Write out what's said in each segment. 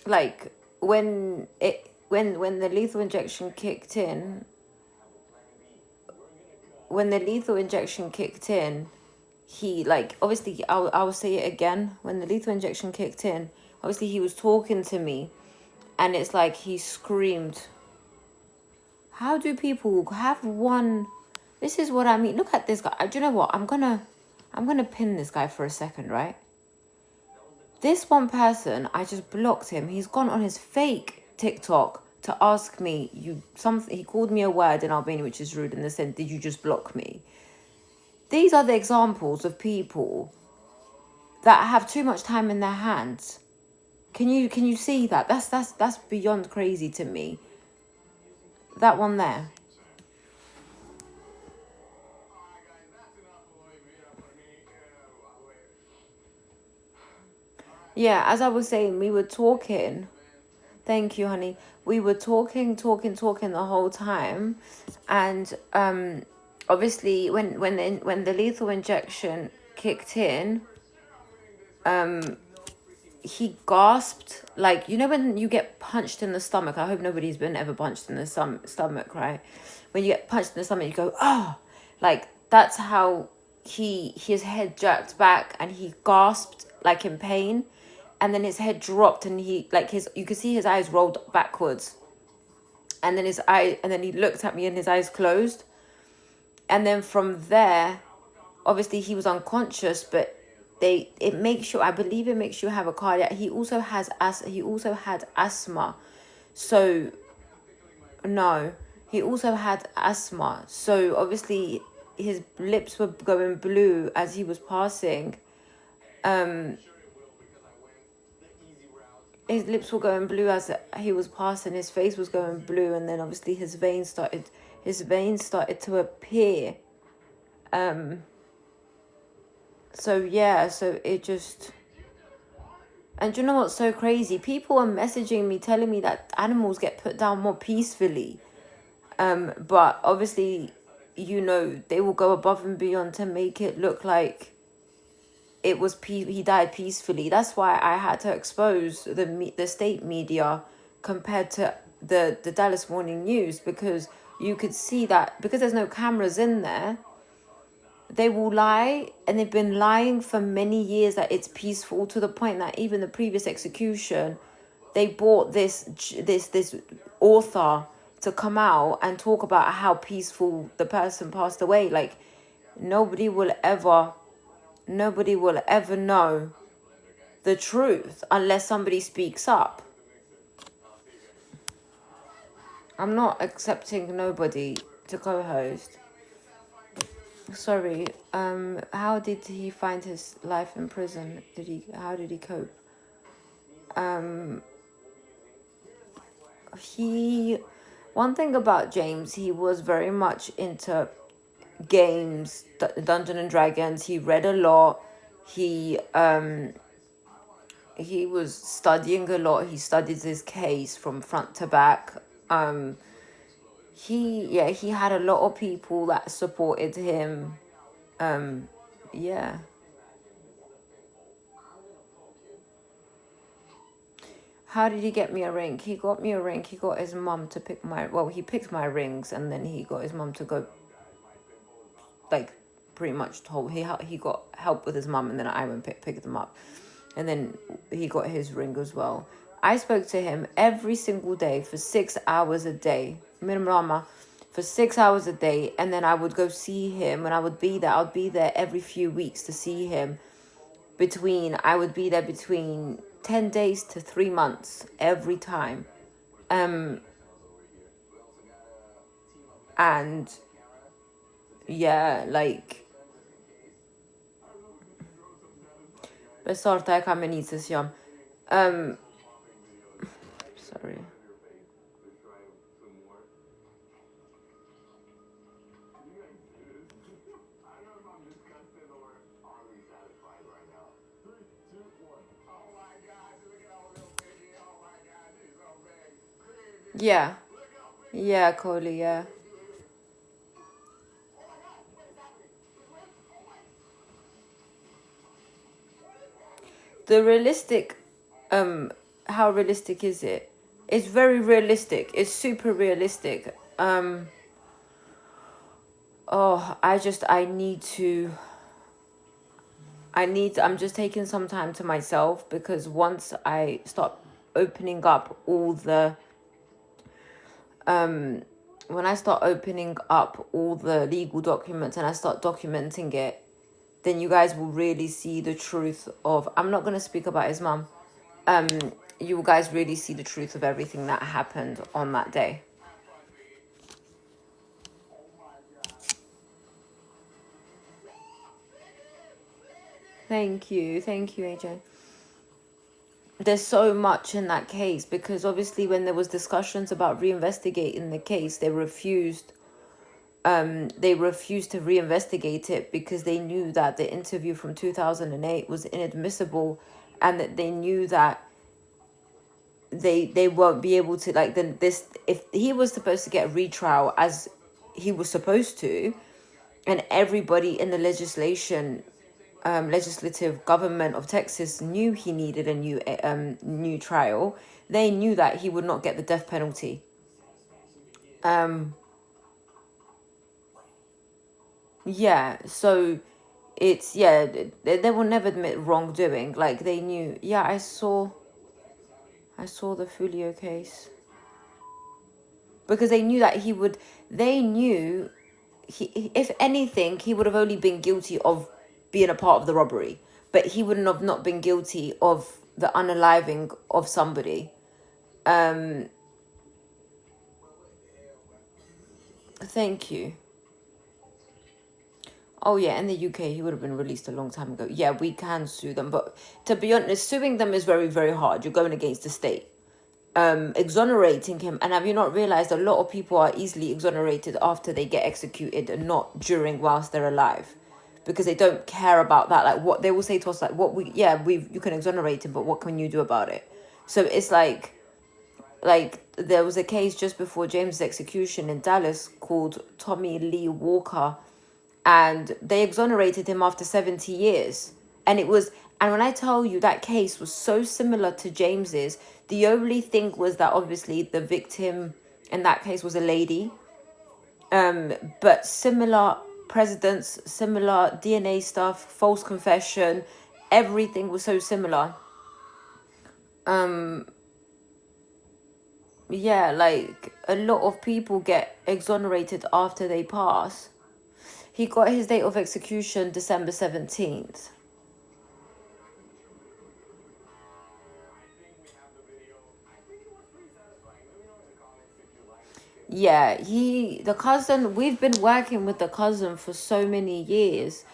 like when the lethal injection kicked in, he, like, obviously, I'll say it again. When the lethal injection kicked in, obviously he was talking to me, and it's like he screamed. How do people have one? This is what I mean. Look at this guy. Do you know what? I'm gonna pin this guy for a second, right? This one person, I just blocked him. He's gone on his fake TikTok to ask me something. He called me a word in Albanian, which is rude, and they said, "Did you just block me?" These are the examples of people that have too much time in their hands. Can you see that? That's beyond crazy to me. That one there. Yeah, as I was saying, we were talking. Thank you, honey. We were talking the whole time, and obviously when the lethal injection kicked in, he gasped, like, you know when you get punched in the stomach. I hope nobody's been ever punched in the stomach, right? When you get punched in the stomach, you go, oh, like that's how his head jerked back and he gasped like in pain, and then his head dropped and he, like, you could see his eyes rolled backwards, and then he looked at me and his eyes closed, and then from there, obviously he was unconscious, but it makes you, I believe it makes you have a cardiac. He also had asthma. So no, he also had asthma. So obviously his lips were going blue as he was passing. His lips were going blue as he was passing. His face was going blue, and then obviously his veins started to appear. So yeah, so it just... And you know what's so crazy? People are messaging me telling me that animals get put down more peacefully. But obviously, they will go above and beyond to make it look like he died peacefully. That's why I had to expose the state media compared to the Dallas Morning News, because you could see that because there's no cameras in there, they will lie, and they've been lying for many years that it's peaceful, to the point that even the previous execution, they bought this author to come out and talk about how peaceful the person passed away. Like, nobody will ever know the truth unless somebody speaks up. I'm not accepting nobody to co-host. Sorry. How did he find his life in prison? How did he cope? One thing about James, he was very much into games, Dungeons and Dragons. He read a lot. He was studying a lot. He studied his case from front to back. He had a lot of people that supported him. Yeah. How did he get me a ring? He got me a ring. He got his mum to pick he picked my rings, and then he got his mum to go, like, pretty much told, he got help with his mum, and then I went pick them up. And then he got his ring as well. I spoke to him every single day for 6 hours a day. Minimum for 6 hours a day, and then I would go see him, and I would be there. I'd be there every few weeks to see him. I would be there between 10 days to 3 months every time. And yeah, like, besorta e kamenice jam. Sorry. Yeah. Yeah, Coley, yeah. The realistic how realistic is it? It's very realistic. It's super realistic. Oh, I'm just taking some time to myself, because once I start opening up all the when I start opening up all the legal documents and I start documenting it, then you guys will really see the truth of, I'm not going to speak about his mum. You guys really see the truth of everything that happened on that day. Thank you, AJ. There's so much in that case, because obviously when there was discussions about reinvestigating the case, they refused to reinvestigate it, because they knew that the interview from 2008 was inadmissible, and that they knew that they won't be able to, like, then this, if he was supposed to get a retrial as he was supposed to, and everybody in the legislative government of Texas knew he needed a new trial, they knew that he would not get the death penalty. Yeah, so it's, yeah, they will never admit wrongdoing. Like, they knew. Yeah, I saw the Fulio case, because they knew that if anything, he would have only been guilty of being a part of the robbery, but he wouldn't have not been guilty of the unaliving of somebody. Thank you. Oh yeah, in the UK, he would have been released a long time ago. Yeah, we can sue them, but to be honest, suing them is very, very hard. You're going against the state. Exonerating him, and have you not realized a lot of people are easily exonerated after they get executed, and not during whilst they're alive, because they don't care about that. Like, what they will say to us, like, you can exonerate him, but what can you do about it? So it's like there was a case just before James' execution in Dallas called Tommy Lee Walker, and they exonerated him after 70 years. And when I tell you, that case was so similar to James's, the only thing was that obviously the victim in that case was a lady. But similar precedents, similar DNA stuff, false confession, everything was so similar. Yeah, like, a lot of people get exonerated after they pass. He got his date of execution December 17th. Yeah, the cousin, we've been working with the cousin for so many years,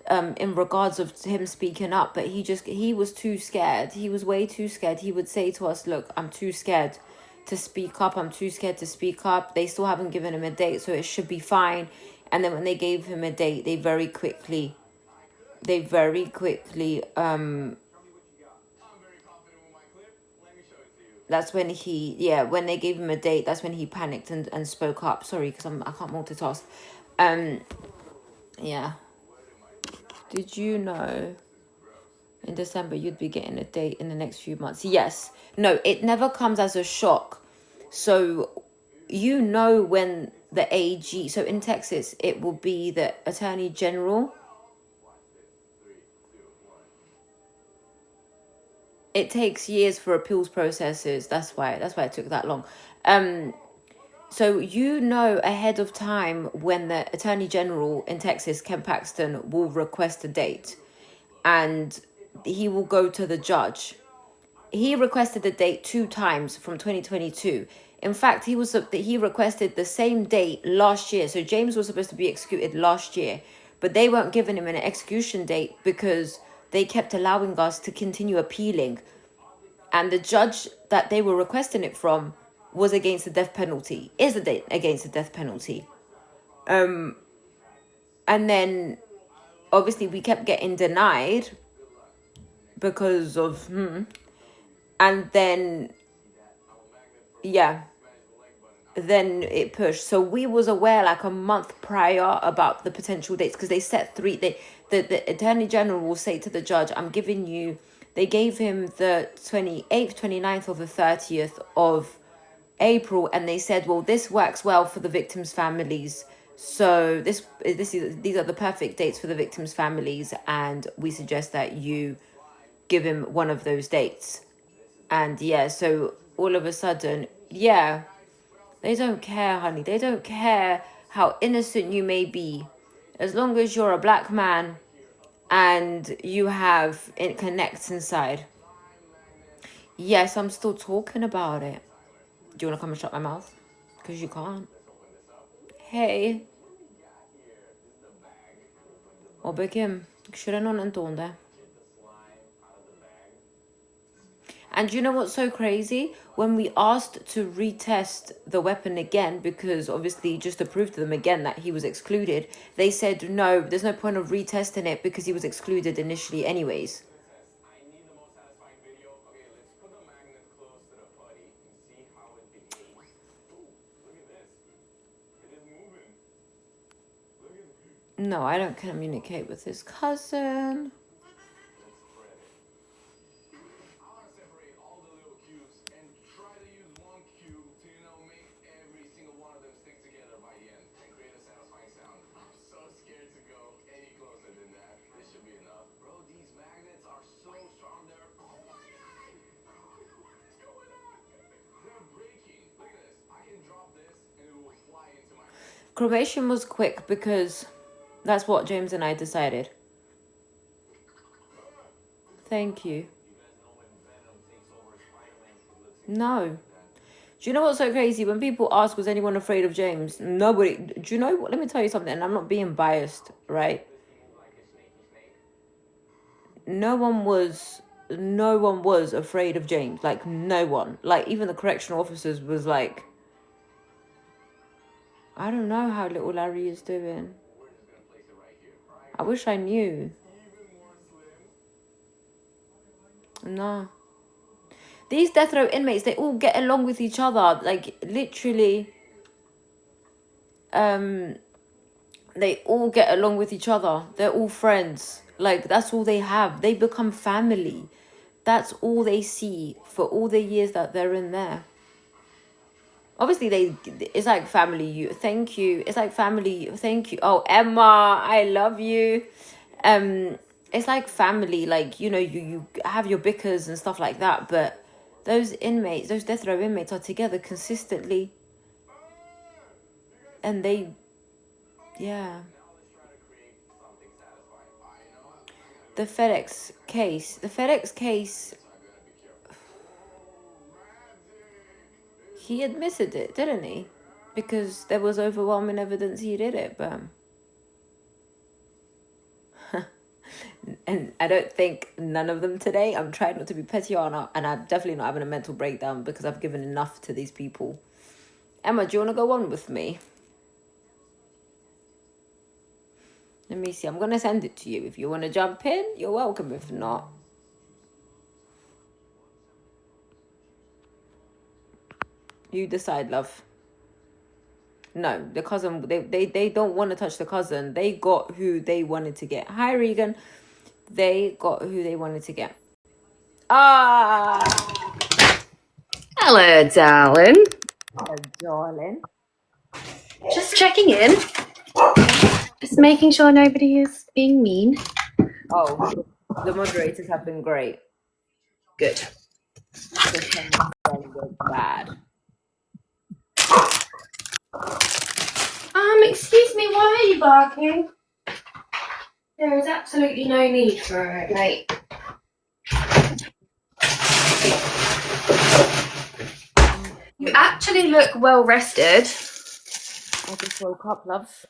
in regards of him speaking up, but he was too scared. He was way too scared. He would say to us, look, I'm too scared to speak up. I'm too scared to speak up. They still haven't given him a date, so it should be fine. And then when they gave him a date, they very quickly, that's when when they gave him a date, that's when he panicked and spoke up. Sorry, because I can't multitask. Yeah. Did you know in December you'd be getting a date in the next few months? Yes. No, it never comes as a shock. So, when the AG, so in Texas, it will be the Attorney General. It takes years for appeals processes. That's why it took that long. So ahead of time when the Attorney General in Texas, Ken Paxton, will request a date, and he will go to the judge. He requested the date 2 times from 2022. In fact, he requested the same date last year. So James was supposed to be executed last year, but they weren't giving him an execution date because they kept allowing us to continue appealing. And the judge that they were requesting it from was against the death penalty, against the death penalty. And then obviously we kept getting denied because of, and then, then it pushed. So we was aware like a month prior about the potential dates, because they set 3, the Attorney General will say to the judge, I'm giving you They gave him the 28th, 29th, or the 30th of April, and they said, well, this works well for the victims' families. So these are the perfect dates for the victims' families, and we suggest that you give him one of those dates. And yeah, so all of a sudden, yeah, they don't care, honey. They don't care how innocent you may be. As long as you're a black man and you have it connects inside. Yes, I'm still talking about it. Do you want to come and shut my mouth? Because you can't. Hey. Och Kim, kör någon inte onda. And you know what's so crazy? When we asked to retest the weapon again, because obviously just to prove to them again that he was excluded, they said, no, there's no point of retesting it because he was excluded initially anyways. No, I don't communicate with his cousin. Cremation was quick because that's what James and I decided. Thank you. No. Do you know what's so crazy? When people ask, was anyone afraid of James? Nobody. Do you know what? Let me tell you something, and I'm not being biased, right? No one was afraid of James. Like, no one. Like, even the correctional officers was like, I don't know how little Larry is doing. I wish I knew. No. These death row inmates, they all get along with each other. Like, literally, they all get along with each other. They're all friends. Like, that's all they have. They become family. That's all they see for all the years that they're in there. Obviously, it's like family. Thank you. It's like family. Thank you. Oh, Emma, I love you. It's like family. Like, you know, you have your bickers and stuff like that. But those inmates, those death row inmates, are together consistently. And they, yeah. The FedEx case. He admitted it, didn't he? Because there was overwhelming evidence he did it, but... And I don't think none of them today. I'm trying not to be Tiana, and I'm definitely not having a mental breakdown because I've given enough to these people. Emma, do you want to go on with me? Let me see. I'm going to send it to you. If you want to jump in, you're welcome. If not... You decide, love. No, the cousin, they don't want to touch the cousin. They got who they wanted to get. Hi, Regan. They got who they wanted to get. Ah! Hello, darling. Hello, darling. Just checking in. Just making sure nobody is being mean. Oh, the moderators have been great. Good. Bad. Excuse me, why are you barking? There is absolutely no need for it, mate. You actually look well rested. I just woke up, love.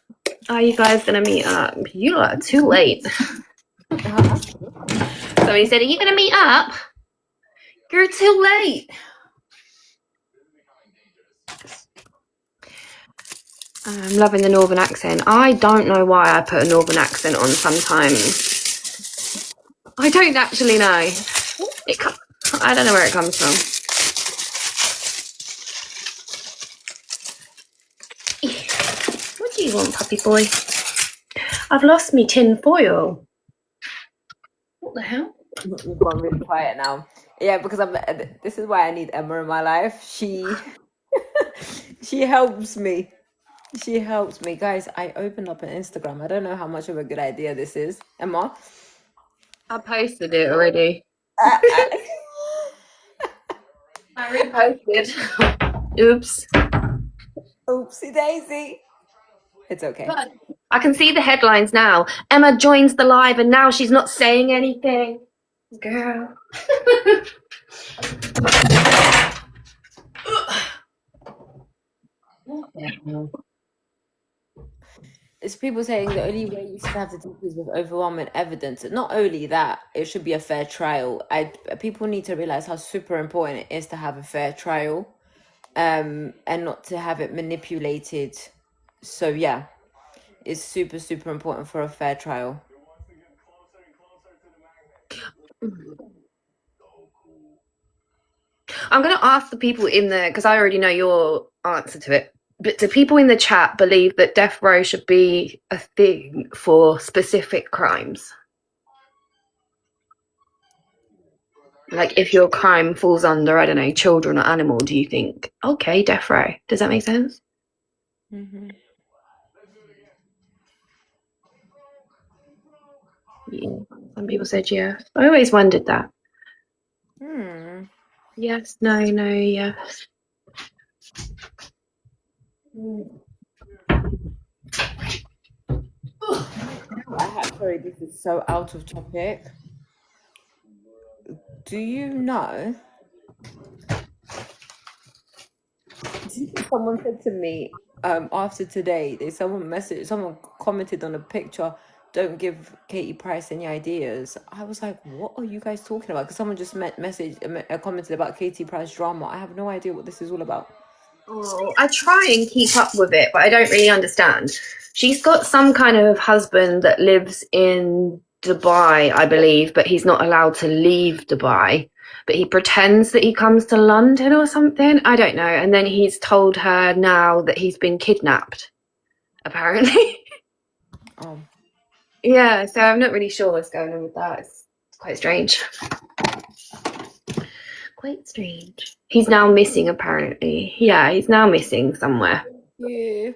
Are you guys gonna meet up? You are too late. Somebody said, are you gonna meet up? You're too late. I'm loving the northern accent. I don't know why I put a northern accent on sometimes. I don't actually know. I don't know where it comes from. What do you want, puppy boy? I've lost me tin foil. What the hell? You've gone really quiet now. Yeah, because this is why I need Emma in my life. She she helps me. She helps me. Guys, I opened up an Instagram. I don't know how much of a good idea this is. Emma. I posted it already. I Reposted. Oops. Oopsie daisy. It's okay. I can see the headlines now. Emma joins the live and now she's not saying anything. Girl. It's people saying the only way you should have the DP is with overwhelming evidence. Not only that, it should be a fair trial. People need to realize how super important it is to have a fair trial, and not to have it manipulated. So yeah, it's super super important for a fair trial. I'm going to ask the people in there, because I already know your answer to it. But do people in the chat believe that death row should be a thing for specific crimes? Like if your crime falls under, I don't know, children or animal, do you think, okay, death row? Does that make sense? Mm-hmm. Yeah. Some people said yes. I always wondered that. Yes, no, yes. Sorry, this is so out of topic. Do you know? Someone said to me, after today, someone commented on a picture, don't give Katie Price any ideas. I was like, what are you guys talking about? Because someone just commented about Katie Price drama. I have no idea what this is all about. Oh, I try and keep up with it, but I don't really understand. She's got some kind of husband that lives in Dubai, I believe, but he's not allowed to leave Dubai. But he pretends that he comes to London or something. I don't know. And then he's told her now that he's been kidnapped, apparently. Oh. Yeah, so I'm not really sure what's going on with that. It's quite strange. Quite strange. He's now missing, apparently. Yeah, he's now missing somewhere. Yeah.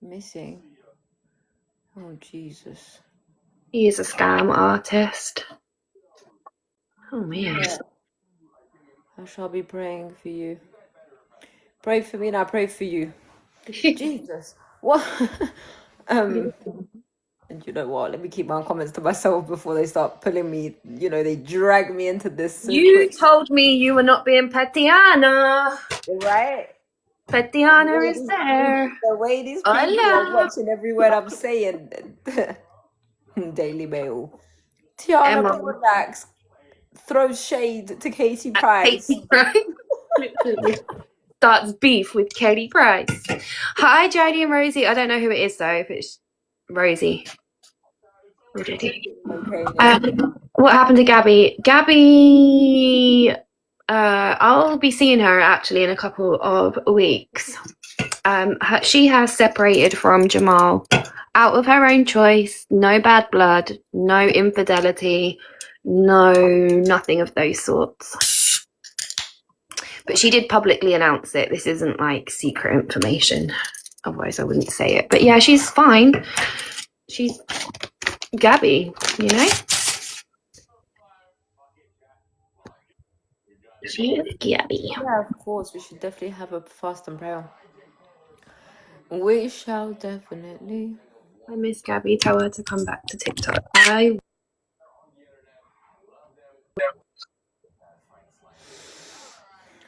Missing. Oh, Jesus. He is a scam artist. Oh, man. Yeah. I shall be praying for you. Pray for me and I pray for you. Jesus. What? And you know what? Let me keep my comments to myself before they start pulling me. You know, they drag me into this so You quick. told me you were not being Tiana. Right? Tiana is there. The way these people are watching every word I'm saying. Daily Mail. Tiana Broadnax throws shade to Katie Price. Katie Price. Literally. Starts beef with Katie Price. Hi, Jodie and Rosie. I don't know who it is, though, if it's Rosie. Okay. What happened to Gabby? Gabby, I'll be seeing her actually in a couple of weeks. She has separated from Jamal out of her own choice. No bad blood, no infidelity, nothing of those sorts. But she did publicly announce it. This isn't like secret information. Otherwise I wouldn't say it. But yeah, she's fine. She's Gabby, you know? She is Gabby. Yeah, of course. We should definitely have a fast and prayer. We shall definitely. I miss Gabby. Tell her to come back to TikTok.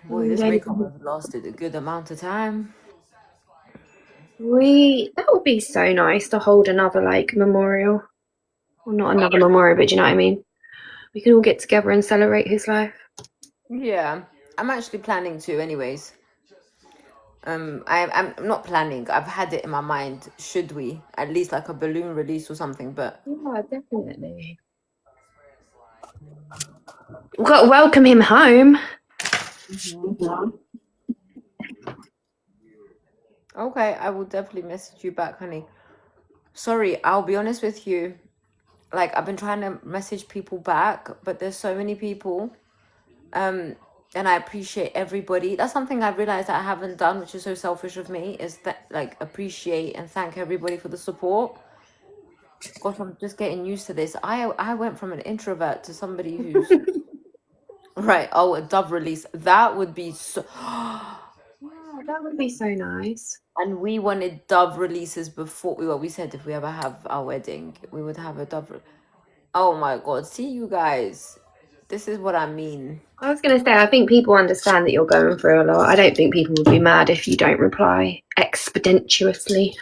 Boy, this breakup has lasted a good amount of time. That would be so nice to hold another like memorial. Well, not another memorial, but do you know what I mean? We can all get together and celebrate his life. Yeah, I'm actually planning to, anyways. I'm not planning. I've had it in my mind. Should we at least like a balloon release or something? But yeah, definitely. We've got to welcome him home. Mm-hmm. Okay, I will definitely message you back, honey. Sorry, I'll be honest with you. like I've been trying to message people back, but there's so many people. And I appreciate everybody. That's something I've realized that I haven't done, which is so selfish of me, is that like appreciate and thank everybody for the support. Gosh, I'm just getting used to this. I went from an introvert to somebody who's right. Oh, a dove release. That would be so. Yeah, that would be so nice. And we wanted dove releases before we said if we ever have our wedding, we would have a dove. Oh my God! See you guys. This is what I mean. I was going to say, I think people understand that you're going through a lot. I don't think people would be mad if you don't reply expeditiously.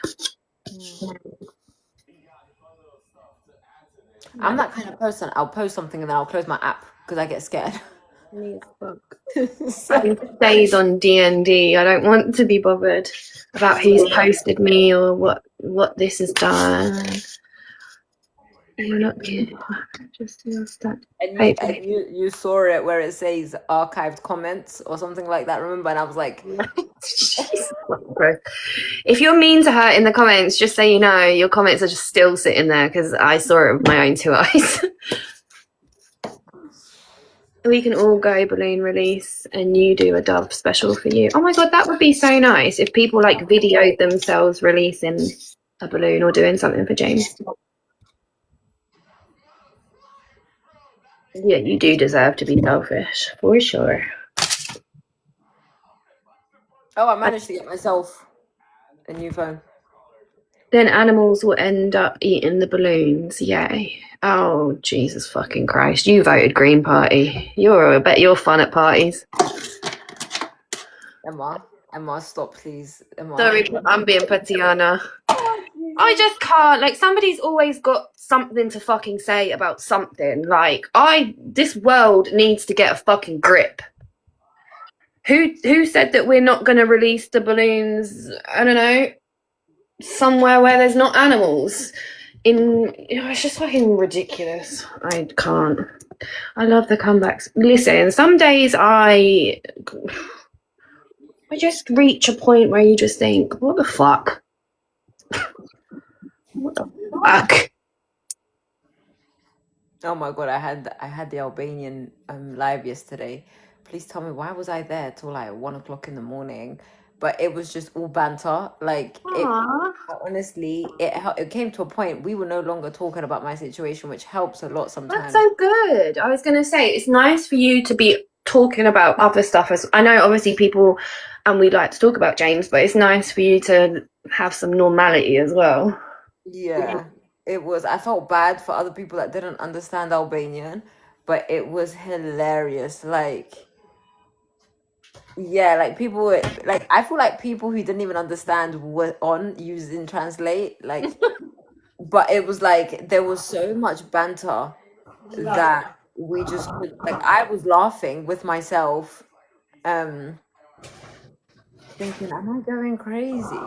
I'm that kind of person. I'll post something and then I'll close my app because I get scared. I stays on D&D. I don't want to be bothered about who's posted me or what this has done. You're not good. Just that. And you saw it where it says archived comments or something like that, remember? And I was like, if you're mean to her in the comments, just so you know, your comments are just still sitting there because I saw it with my own 2 eyes. We can all go balloon release and you do a dove special for you. Oh my God, that would be so nice if people like videoed themselves releasing a balloon or doing something for James. Yeah, you do deserve to be selfish, for sure. oh, I managed to get myself a new phone. Then animals will end up eating the balloons. Yay. Oh, Jesus fucking Christ. You voted Green Party. I bet you're fun at parties. Emma, stop, please. Emma. Sorry, I'm being Tiana. I just can't. Like, somebody's always got something to fucking say about something. Like, this world needs to get a fucking grip. Who said that we're not going to release the balloons, I don't know, somewhere where there's not animals? It's just fucking ridiculous. I can't. I love the comebacks. Listen, some days I just reach a point where you just think, what the fuck? What the fuck? Oh my God, I had the Albanian live yesterday. Please tell me, why was I there till like 1 o'clock in the morning? But it was just all banter. Like, honestly, it came to a point we were no longer talking about my situation, which helps a lot sometimes. That's so good. I was going to say, it's nice for you to be talking about other stuff. I know obviously people, and we like to talk about James, but it's nice for you to have some normality as well. Yeah, it was. I felt bad for other people that didn't understand Albanian, but it was hilarious. Like, yeah, like people were like, I feel like people who didn't even understand were on using translate. Like, but it was like there was so much banter that we just could, like, I was laughing with myself, thinking, am I going crazy?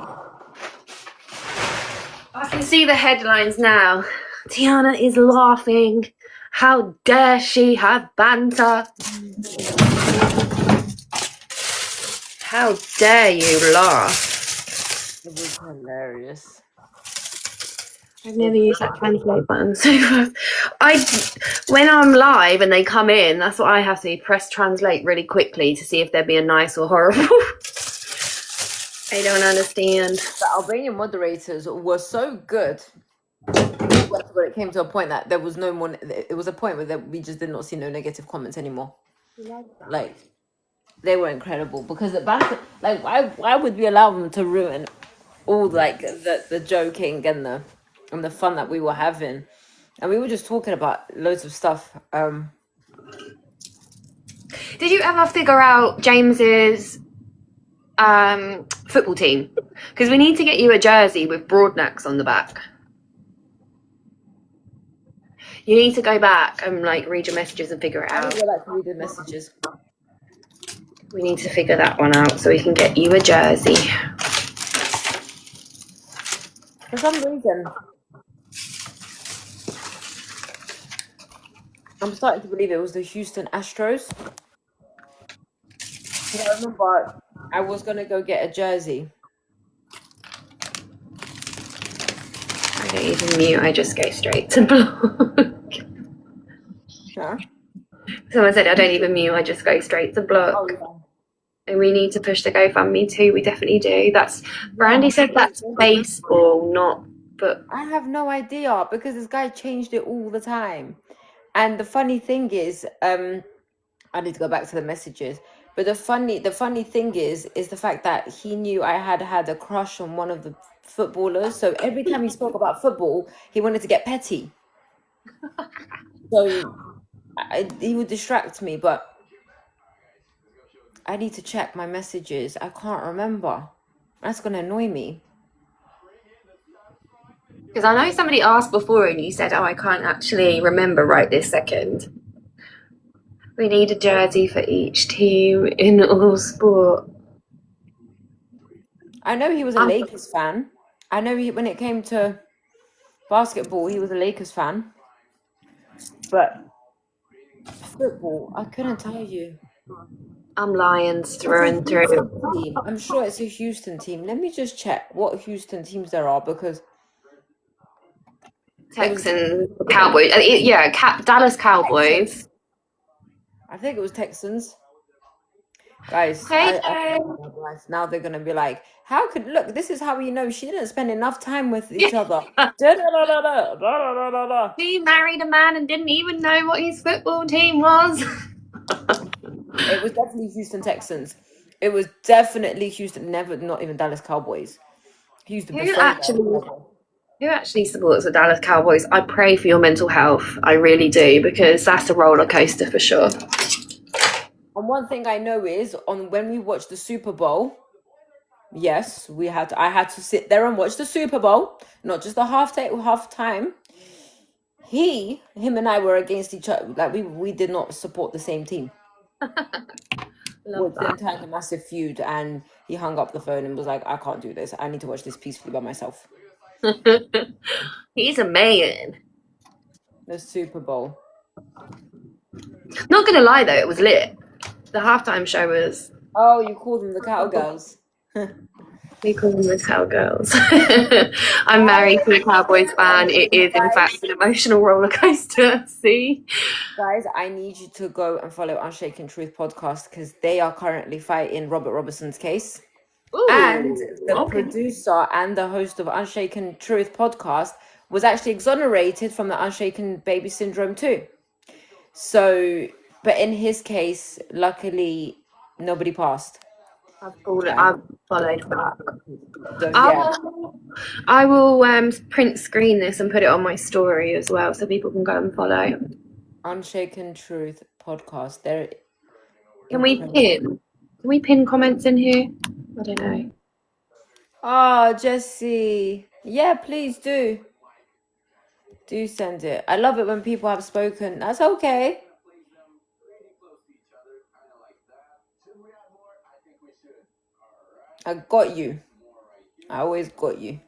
I can see the headlines now. Tiana is laughing. How dare she have banter? How dare you laugh? It was hilarious. I've never used that translate button so when I'm live and they come in, that's what I have to do, press translate really quickly to see if they're being nice or horrible. I don't understand. The Albanian moderators were so good. Where it came to a point that there was no more. It was a point where we just did not see no negative comments anymore. Like, they were incredible because the banter. Like, why would we allow them to ruin all like the joking and the fun that we were having? And we were just talking about loads of stuff. Did you ever figure out James's football team? Because we need to get you a jersey with Broadnax on the back. You need to go back and like read your messages and figure it out. I would like to read the messages. We need to figure that one out so we can get you a jersey. For some reason, I'm starting to believe it was the Houston Astros. I remember I was gonna go get a jersey. don't even mute, I just go straight to block. Huh? Someone said I don't even mute, I just go straight to block. Oh, yeah. And we need to push the GoFundMe too. We definitely do. That's Brandy said that's baseball, not. But I have no idea because this guy changed it all the time. And the funny thing is, I need to go back to the messages. But the funny thing is the fact that he knew I had a crush on one of the footballers. So every time he spoke about football, he wanted to get petty. So he would distract me, but I need to check my messages. I can't remember. That's going to annoy me. because I know somebody asked before and you said, oh, I can't actually remember right this second. We need a jersey for each team in all sport. I know he was a Lakers fan. I know when it came to basketball, he was a Lakers fan. But football, I couldn't tell you. I'm Lions through and through. I'm sure it's a Houston team. Let me just check what Houston teams there are because Texans, Cowboys. Yeah, Dallas Cowboys. I think it was Texans. Guys, now they're going to be like, look, this is how we know she didn't spend enough time with each other. She married a man and didn't even know what his football team was. It was definitely Houston Texans. It was definitely Houston, not even Dallas Cowboys. Houston. Who actually supports the Dallas Cowboys? I pray for your mental health. I really do, because that's a roller coaster for sure. And one thing I know is when we watched the Super Bowl, yes, I had to sit there and watch the Super Bowl, not just the half time. Him and I were against each other. Like we did not support the same team. Then turned a massive feud, and he hung up the phone and was like, I can't do this. I need to watch this peacefully by myself. He's a man. The Super Bowl. Not gonna lie though, it was lit. The halftime show was. Oh, you called them the Cowgirls. We call them the Cowgirls. I'm married to a Cowboys fan. It is, in fact, an emotional roller coaster. See? Guys, I need you to go and follow Unshaken Truth podcast because they are currently fighting Robert Robertson's case. Ooh, and the producer and the host of Unshaken Truth podcast was actually exonerated from the Unshaken Baby Syndrome too. So, but in his case, luckily, nobody passed. I've followed back. So, yeah. I will print screen this and put it on my story as well, so people can go and follow. Unshaken Truth podcast. Can we pin comments in here? I don't know. Oh, Jessie. Yeah, please do. Do send it. I love it when people have spoken. That's okay. I got you. I always got you.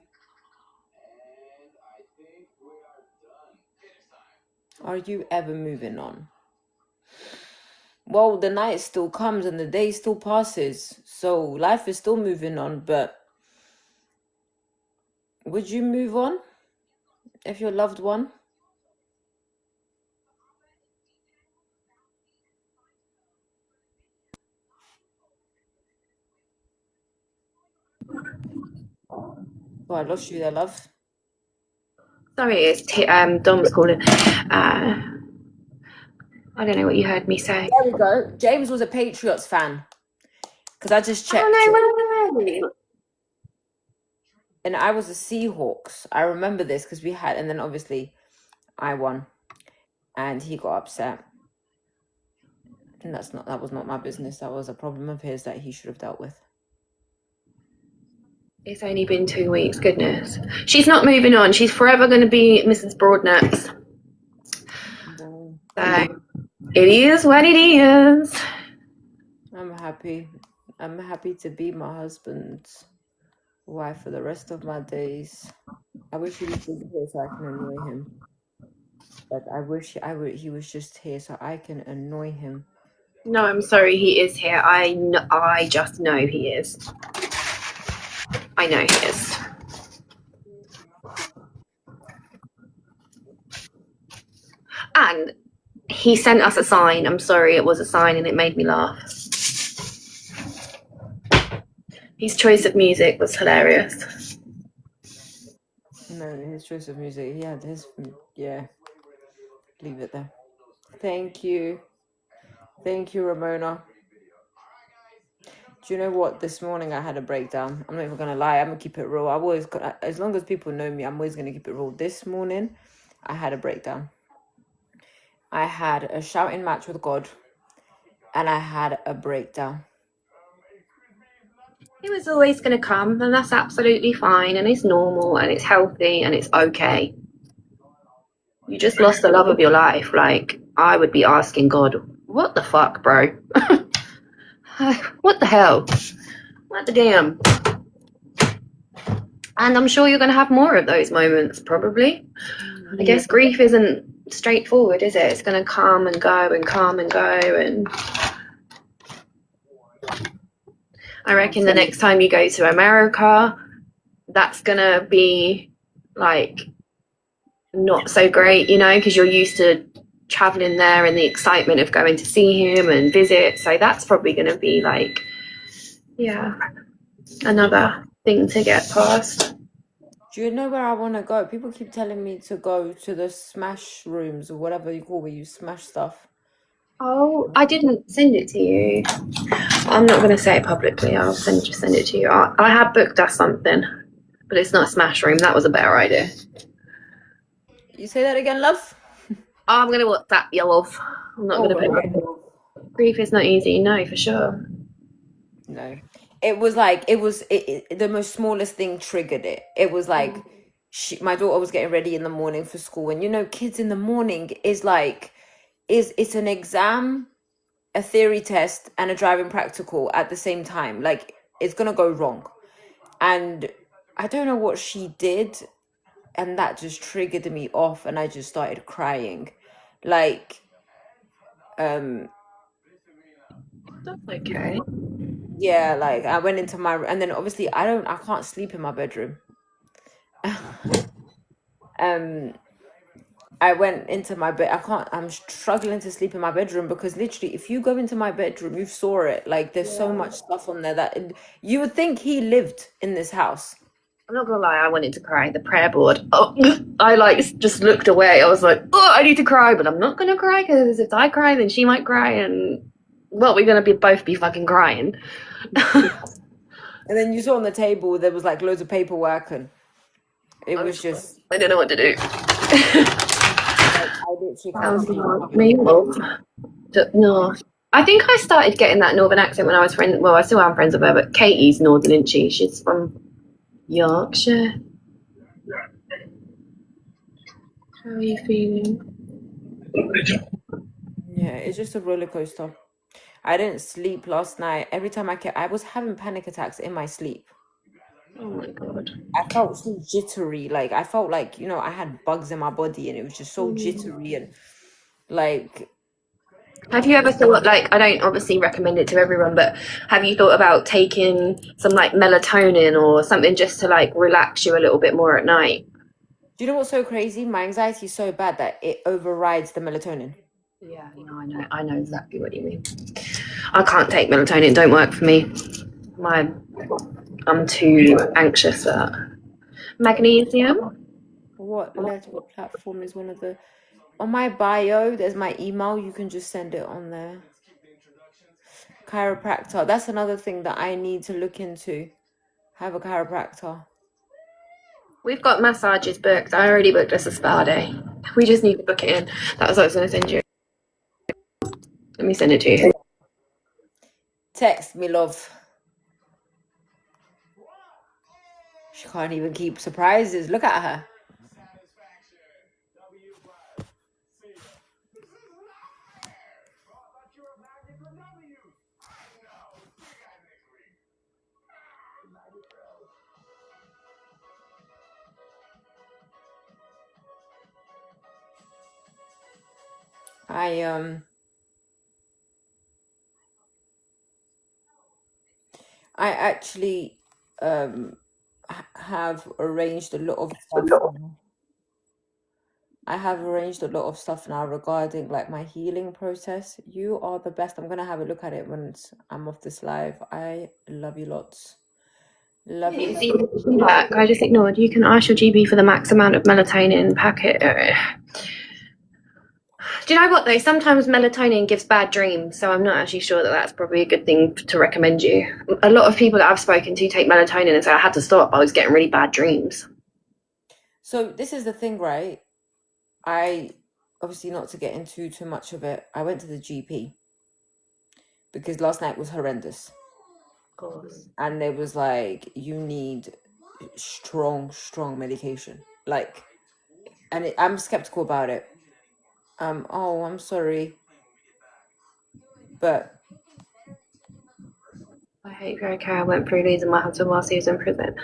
Are you ever moving on? Well, the night still comes and the day still passes. So life is still moving on, but would you move on if your loved one? Oh, I lost you there, love. Sorry, it's Dom's calling. I don't know what you heard me say. There we go. James was a Patriots fan. Because I just checked. Oh, no. And I was a Seahawks. I remember this because we had, and then obviously I won. And he got upset. And that was not my business. That was a problem of his that he should have dealt with. It's only been 2 weeks, goodness. She's not moving on. She's forever going to be Mrs. Broadnax. So, it is what it is. I'm happy. I'm happy to be my husband's wife for the rest of my days. I wish he was here so I can annoy him. But I wish he was just here so I can annoy him. No, I'm sorry, he is here. I just know he is. I know he is. And he sent us a sign. I'm sorry, it was a sign and it made me laugh. His choice of music was hilarious. No, his choice of music. He had his. Yeah. Leave it there. Thank you. Thank you, Ramona. Do you know what? This morning I had a breakdown. I'm not even gonna lie. I'm gonna keep it real. I always, as long as people know me, I'm always gonna keep it real. This morning, I had a breakdown. I had a shouting match with God, and I had a breakdown. It was always going to come, and that's absolutely fine, and it's normal, and it's healthy, and it's okay. You just lost the love of your life. Like, I would be asking God, what the fuck, bro? What the hell? What the damn? And I'm sure you're going to have more of those moments, probably. I guess grief isn't straightforward, is it? It's going to come and go and come and go. And I reckon the next time you go to America, that's going to be like not so great, you know, because you're used to traveling there and the excitement of going to see him and visit. So that's probably going to be like, yeah, another thing to get past. Do you know where I want to go? People keep telling me to go to the smash rooms or whatever you call where you smash stuff. Oh, I didn't send it to you. I'm not going to say it publicly. I'll just send it to you. I have booked us something, but it's not a smash room. That was a better idea. You say that again, love? I'm going to WhatsApp you, love. I'm not going to put grief is not easy. No, for sure. No. It was like, the most smallest thing triggered it. It was like, my daughter was getting ready in the morning for school. And, you know, kids in the morning is like, it's an exam, a theory test, and a driving practical at the same time. Like, it's going to go wrong. And I don't know what she did. And that just triggered me off. And I just started crying. Like, That's okay. yeah, like I went into my, and then obviously I can't sleep in my bedroom. I went into my bed. I'm struggling to sleep in my bedroom because literally, if you go into my bedroom, you saw it. Like, there's so much stuff on there that you would think he lived in this house. I'm not gonna lie, I wanted to cry. The prayer board. Oh, I like just looked away. I was like, oh, I need to cry, but I'm not gonna cry because if I cry, then she might cry, and well, we're gonna both be fucking crying. And then you saw on the table there was like loads of paperwork, and it was just. I don't know what to do. I literally can't sleep. Me, love. No. I think I started getting that northern accent when I was friends. Well, I still am friends with her, but Katie's northern, isn't she? She's from Yorkshire. How are you feeling? Yeah, it's just a roller coaster. I didn't sleep last night. Every time I was having panic attacks in my sleep. Oh my god. I felt so jittery. Like, I felt like, you know, I had bugs in my body and it was just so jittery and like. Have you ever thought, like, I don't obviously recommend it to everyone, but have you thought about taking some like melatonin or something just to like relax you a little bit more at night? Do you know what's so crazy? My anxiety is so bad that it overrides the melatonin. Yeah, no, I know exactly what you mean. I can't take melatonin, it don't work for me. I'm too anxious for that. Magnesium? What platform is one of the. On my bio, there's my email. You can just send it on there. Chiropractor. That's another thing that I need to look into. Have a chiropractor. We've got massages booked. I already booked us a spa day. We just need to book it in. That was what I was going to send you. Let me send it to you. Text me, love. She can't even keep surprises. Look at her. I actually have arranged a lot of stuff. I have arranged a lot of stuff now regarding like my healing process. You are the best. I'm gonna have a look at it when I'm off this live. I love you lots. Love you. Back. I just ignored. You can ask your GP for the max amount of melatonin packet. Do you know what though? Sometimes melatonin gives bad dreams, so I'm not actually sure that that's probably a good thing to recommend you. A lot of people that I've spoken to take melatonin and say I had to stop. I was getting really bad dreams. So this is the thing, right? I obviously, not to get into too much of it, I went to the GP because last night was horrendous. Of course. And it was like, you need strong medication. Like, and I'm skeptical about it. Oh, I'm sorry. But I hate very care. I went through losing my husband whilst he was in prison.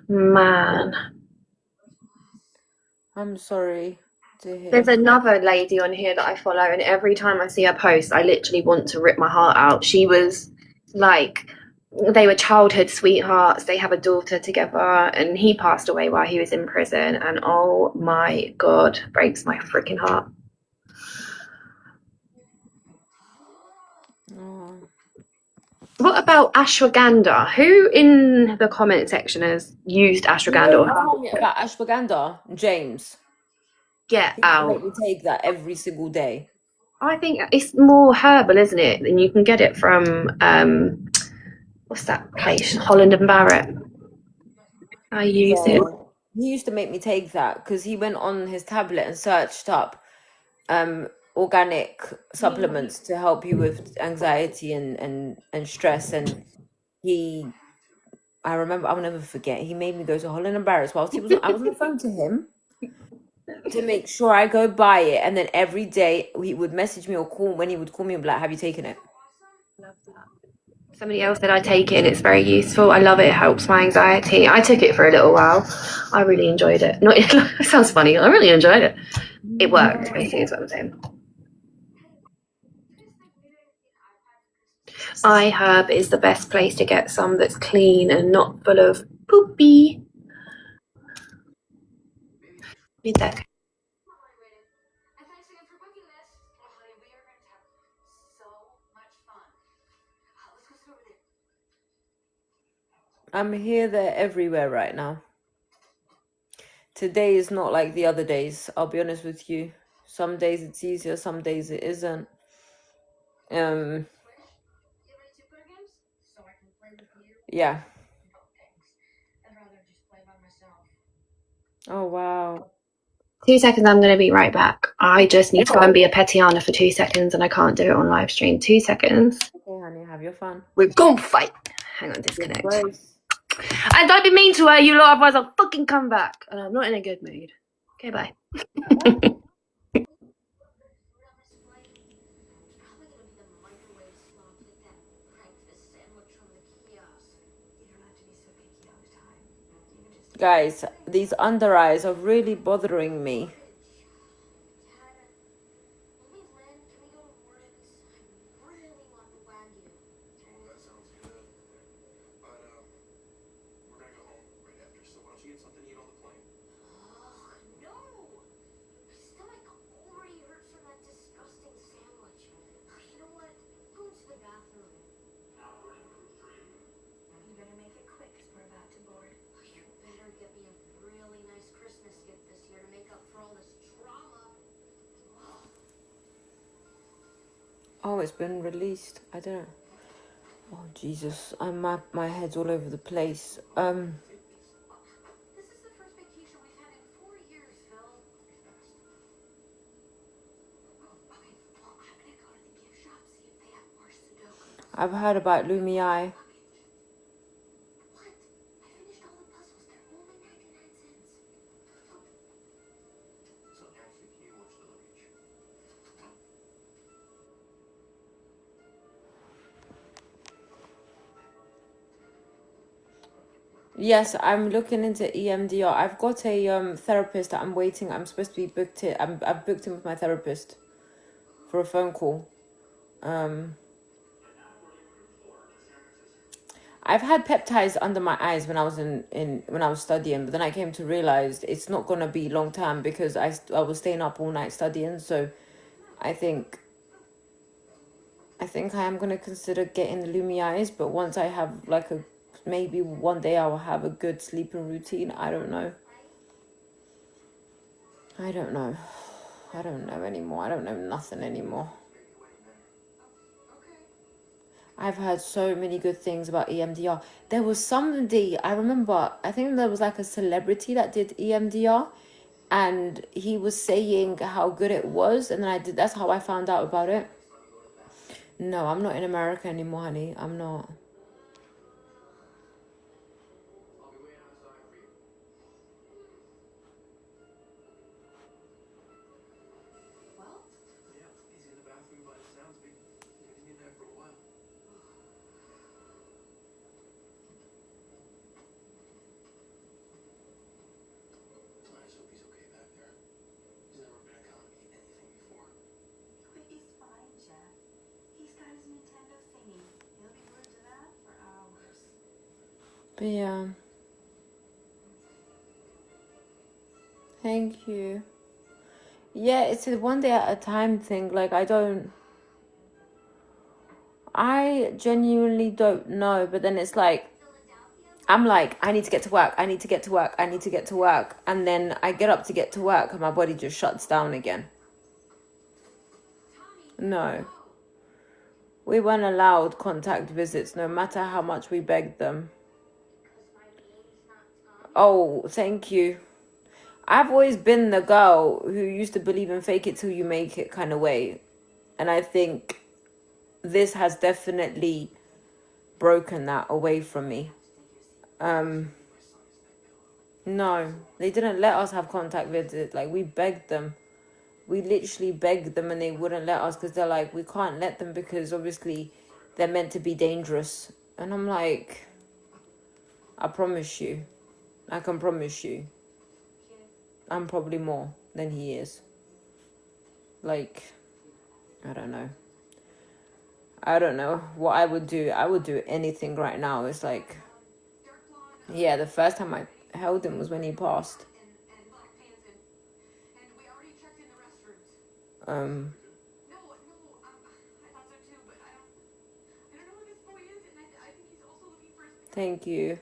Man. I'm sorry to hear. There's another lady on here that I follow, and every time I see her post, I literally want to rip my heart out. She was like, they were childhood sweethearts. They have a daughter together, and he passed away while he was in prison. And oh my God, breaks my freaking heart. Oh. What about ashwagandha? Who in the comment section has used ashwagandha? Tell me about ashwagandha, James. Get out. We take that every single day. I think it's more herbal, isn't it? And you can get it from what's that place? Holland and Barrett. I use it. He used to make me take that because he went on his tablet and searched up organic supplements to help you with anxiety and stress. And I remember, I'll never forget, he made me go to Holland and Barrett's whilst I was on the phone to him to make sure I go buy it. And then every day he would message me or call, when he would call me and be like, have you taken it? Love that. Somebody else said I take it and it's very useful. I love it. It helps my anxiety. I took it for a little while. I really enjoyed it. It sounds funny. I really enjoyed it. It worked, basically, is what I'm saying. iHerb is the best place to get some that's clean and not full of poopy. Be there. I'm here, there, everywhere right now. Today is not like the other days. I'll be honest with you. Some days it's easier, some days it isn't. Yeah. Oh wow. 2 seconds, I'm going to be right back. I just need to go and be a Tiana for 2 seconds and I can't do it on live stream. 2 seconds. Okay, honey, have your fun. We're going to fight. Hang on, disconnect. And don't be mean to her, you lot, otherwise I'll fucking come back. And I'm not in a good mood. Okay, bye. Guys, these under eyes are really bothering me. Oh, it's been released. I don't know. Oh, Jesus. My head's all over the place. This is the first vacation we've had in 4 years, Phil. Okay, well, I'm gonna go to the gift shop, see if they have more Sudoku. I've heard about Lumii. What? I finished all the puzzles. They're only 99 cents. So, Ashley, can you watch the luggage? Yes, I'm looking into EMDR. I've got a therapist that I'm waiting. I'm supposed to be booked in. I've booked in with my therapist for a phone call. I've had peptides under my eyes when I was when I was studying, but then I came to realize it's not gonna be long term because I was staying up all night studying. So I think I am gonna consider getting the Lumi eyes, but once I have like maybe one day I will have a good sleeping routine. I don't know. I don't know. I don't know anymore. I don't know nothing anymore. I've heard so many good things about EMDR. There was somebody, I remember, I think there was like a celebrity that did EMDR, and he was saying how good it was, and then that's how I found out about it. No, I'm not in America anymore, honey. I'm not. He's fine, Jeff. He's got his Nintendo thingy. He'll be glued to that for hours. But yeah. Thank you. Yeah, it's a one day at a time thing. Like, I genuinely don't know. But then it's like, I'm like, I need to get to work. I need to get to work. I need to get to work. And then I get up to get to work and my body just shuts down again. No. We weren't allowed contact visits no matter how much we begged them. Oh, thank you. I've always been the girl who used to believe in fake it till you make it kind of way. And I think this has definitely broken that away from me. No, they didn't let us have contact visits. Like, we begged them. We literally begged them and they wouldn't let us because they're like, we can't let them because obviously they're meant to be dangerous. And I'm like, I promise you. I can promise you. I'm probably more than he is. Like, I don't know. I don't know what I would do. I would do anything right now. It's like, yeah, the first time I held him was when he passed. Thank you.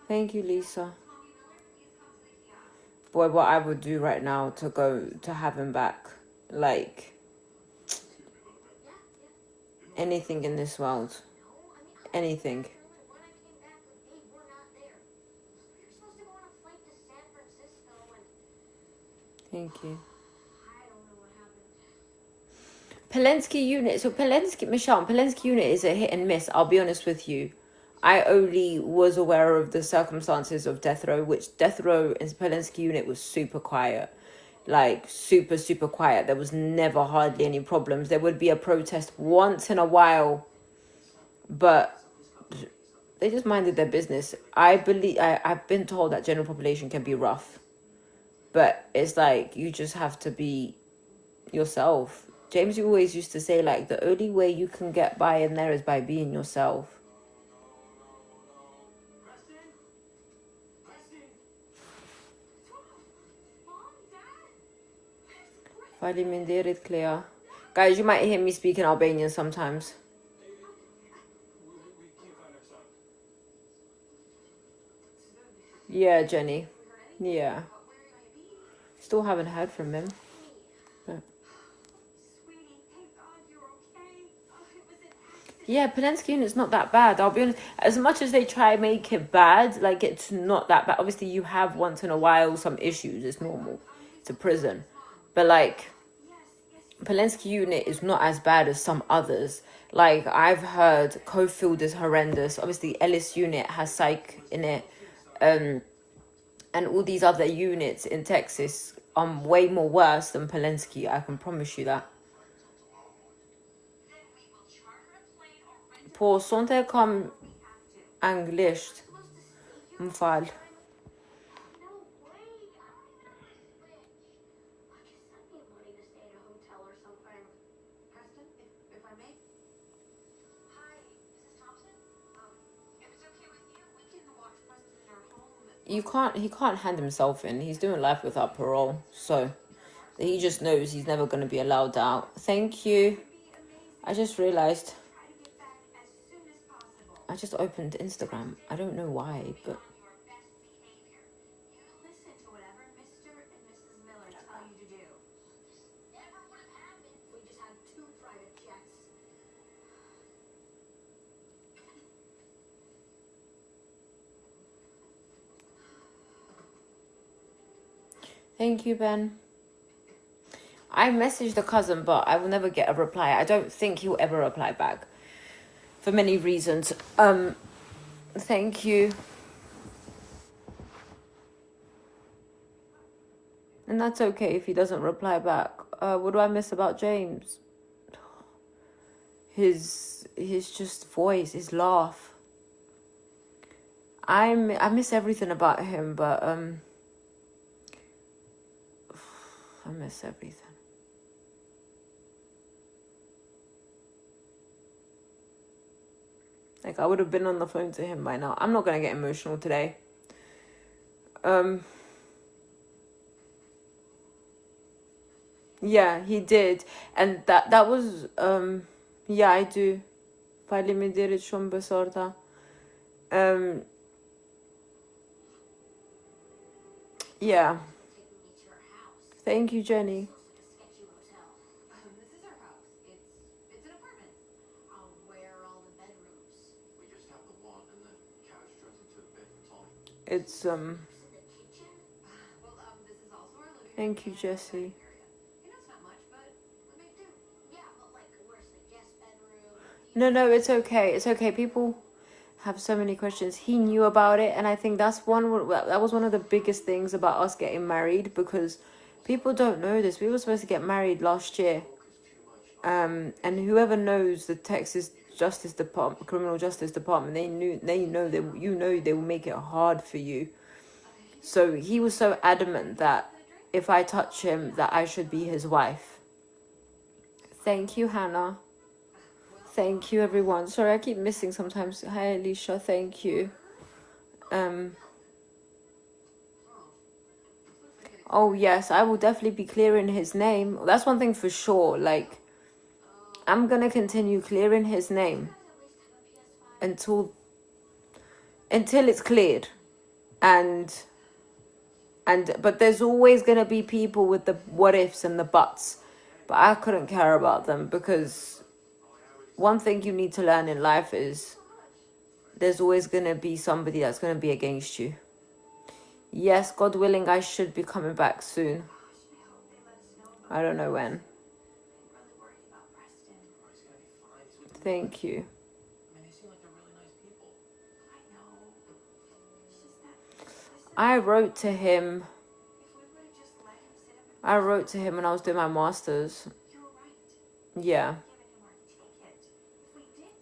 Thank you, Lisa. Boy, what I would do right now to have him back. Like, anything in this world. Anything. Thank you. Polensky unit. So Michelle, Polensky unit is a hit and miss. I'll be honest with you. I only was aware of the circumstances of death row, which death row and Polensky unit was super quiet. Like, super, super quiet. There was never hardly any problems. There would be a protest once in a while, but they just minded their business. I've been told that general population can be rough, but it's like, you just have to be yourself. James, you always used to say, like, the only way you can get by in there is by being yourself. Faleminderit, Clea. Guys, you might hear me speaking Albanian sometimes. Yeah, Jenny. Yeah. Still haven't heard from him. But... yeah, Polensky unit's not that bad. I'll be honest. As much as they try to make it bad, like, it's not that bad. Obviously, you have once in a while some issues. It's normal. It's a prison. But, like, Polensky unit is not as bad as some others. Like, I've heard Cofield is horrendous. Obviously, Ellis unit has psych in it. And all these other units in Texas are way more worse than Polensky. I can promise you that. På sånt här kom engliskt. Fall. he can't hand himself in. He's doing life without parole, so he just knows he's never going to be allowed out. Thank you. I just realized I just opened Instagram. I don't know why, but Listen to whatever Mr. and Mrs. Miller tell you to do. Never would have happened if we just had 2 private jets. thank you, Ben. I messaged the cousin, but I will never get a reply. I don't think he'll ever reply back for many reasons. Thank you. And that's okay if he doesn't reply back. What do I miss about James? His just voice, his laugh. I miss everything about him, but I miss everything. Like, I would have been on the phone to him by now. I'm not gonna get emotional today. Yeah, he did. And that was yeah, I do. Faleminderit shumë besorta. Yeah. Thank you, Jenny. This is our house. It's an apartment. Where are all the bedrooms? We just have the one, and the couch turns into a bed for Tommy. It's The kitchen? Well, this is also our living room. Thank you, Jesse. You know, it's not much, but we make do. Yeah, but like, where's the guest bedroom? No, it's okay. It's okay. People have so many questions. He knew about it, and I think that was one of the biggest things about us getting married, because people don't know this. We were supposed to get married last year. And whoever knows the Texas Justice Department, Criminal Justice Department, they will make it hard for you. So he was so adamant that if I touch him, that I should be his wife. Thank you, Hannah. Thank you, everyone. Sorry, I keep missing sometimes. Hi, Alicia. Thank you. Oh, yes, I will definitely be clearing his name. That's one thing for sure. Like, I'm going to continue clearing his name until it's cleared. But there's always going to be people with the what ifs and the buts. But I couldn't care about them, because one thing you need to learn in life is there's always going to be somebody that's going to be against you. Yes, God willing, I should be coming back soon. I don't know when. Thank you. They seem like they're really nice people. I wrote to him when I was doing my master's. Yeah.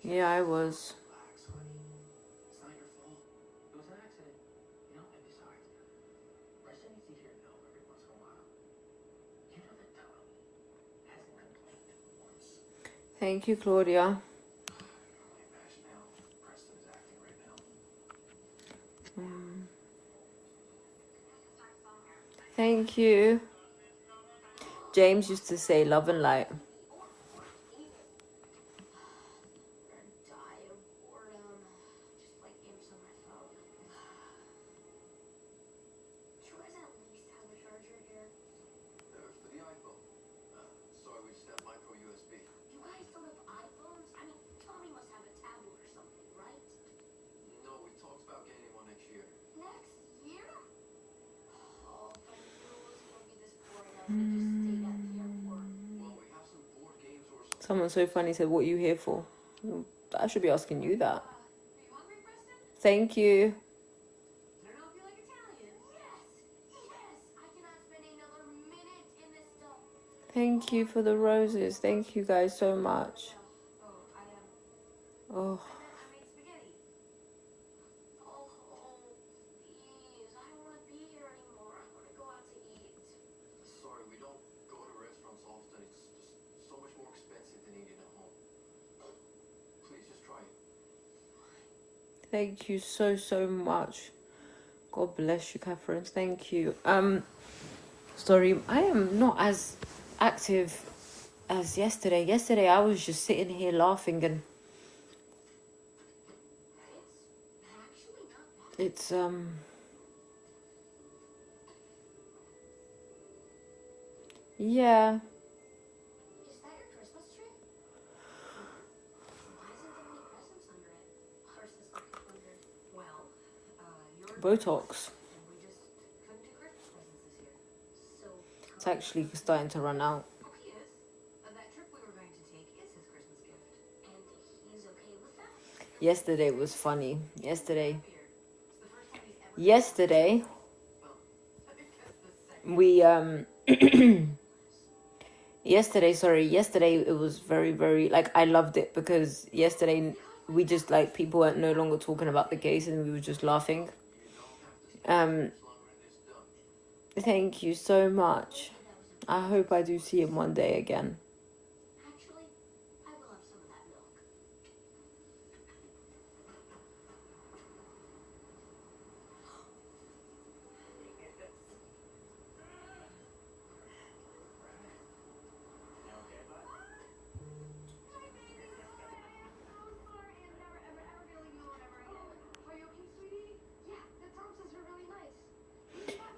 Yeah, I was. Relax, honey. It's not your fault. It was an accident. You know, and besides, Preston needs to hear no every once in a while. You know that Tommy hasn't complained once. Thank you, Claudia. Imagine how Preston is acting right now. Thank you. James used to say love and light. Die of boredom. Just play games on my phone. Do you guys at least have a charger here? For the iPhone. Sorry, we just have micro USB. You guys don't have iPhones? I mean, Tommy must have a tablet or something, right? No, we talked about getting one next year. Next year? Oh, if I knew it was gonna be this boring, I would have just stayed at the airport. Well, we have some board games or something. Someone so funny said, "What are you here for?" I should be asking you that. Are you hungry, Preston? Thank you. I don't know if you like Italian. Yes! Yes! I cannot spend another minute in this stuff. Thank you for the roses. Thank you guys so much. Oh, Oh, I made spaghetti. Oh, please. I don't want to be here anymore. I want to go out to eat. Sorry, we don't go to restaurants often. It's just so much more expensive than eating at home. Please just try it. thank you so much God bless you, Catherine. Thank you. Sorry, I am not as active as yesterday. Yesterday, I was just sitting here laughing, and it's yeah. Is that your Christmas tree? Why isn't there any presents under it? Our sister wondered. Well, you're Botox. and we just couldn't do Christmas presents this year. So It's actually starting to run out. oh, he is. That trip we were going to take is his Christmas gift. And he's okay with that? Yesterday was funny. Yesterday, It's the first time he's ever we yesterday it was very, very, like, I loved it because yesterday we just, like, people were no longer talking about the case and we were just laughing. Thank you so much. I hope I do see him one day again. Actually, I will have some of that milk.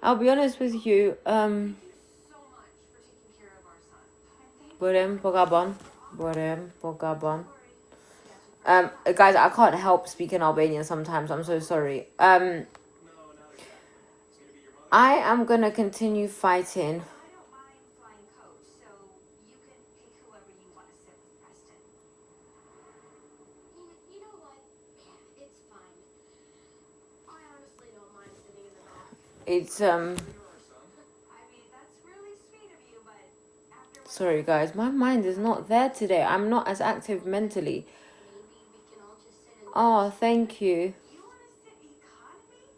I'll be honest with you, Borem Pogabon. Guys, I can't help speaking Albanian sometimes. I'm so sorry. I am gonna continue fighting. I don't mind flying coach, so you can pick whoever you want to sit with, Preston. You know what? Yeah, it's fine. I honestly don't mind sitting in the back. It's I mean, that's really sweet of you, but after what sorry guys, my mind is not there today. I'm not as active mentally. maybe we can all just sit in. Oh, thank you. You want to sit economy?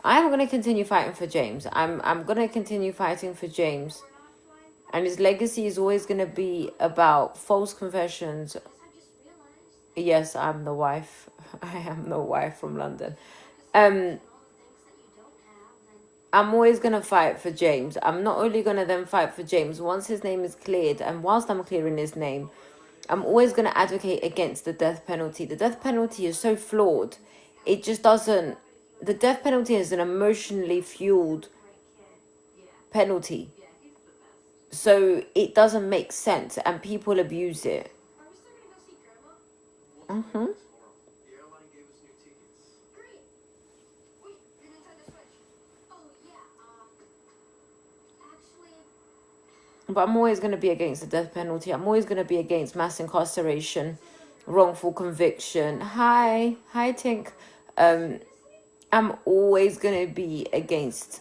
I'm gonna continue fighting for James. I'm gonna continue fighting for James. We're not flying. And his legacy is always gonna be about false confessions. I just realized Yes, I'm the wife. I am the wife from London. all the things that you don't have, then I'm always gonna fight for James. I'm not only gonna then fight for James once his name is cleared, and whilst I'm clearing his name, I'm always gonna advocate against the death penalty. The death penalty is so flawed. It just doesn't. The death penalty is an emotionally fueled penalty, so it doesn't make sense, and people abuse it. are we still gonna go see Grandma? Mm-hmm. The airline gave us new tickets. Great. Wait, your Nintendo Switch. Oh yeah. Actually, But I'm always going to be against the death penalty. I'm always going to be against mass incarceration, wrongful conviction. Hi, Tink. I'm always going to be against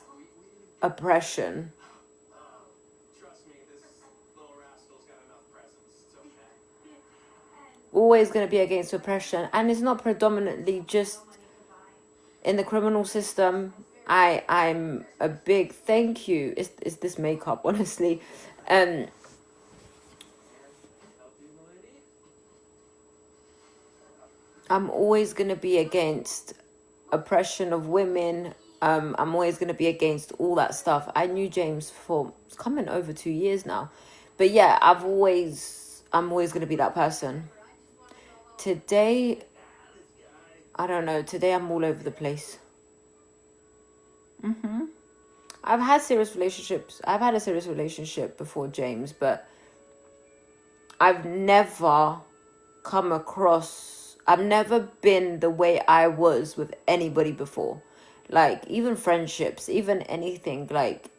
oppression. Trust me, this little rascal's got enough presents. It's okay. Always going to be against oppression. And it's not predominantly just in the criminal system. I'm a big thank you. It's this makeup, honestly. I'm always going to be against oppression of women. I'm always going to be against all that stuff. I knew James for it's coming over 2 years now. But yeah, I'm always going to be that person. Today, I don't know. Today I'm all over the place. I've had serious relationships. I've had a serious relationship before James, but I've never I've never been the way I was with anybody before. Like, even friendships, even anything. Like,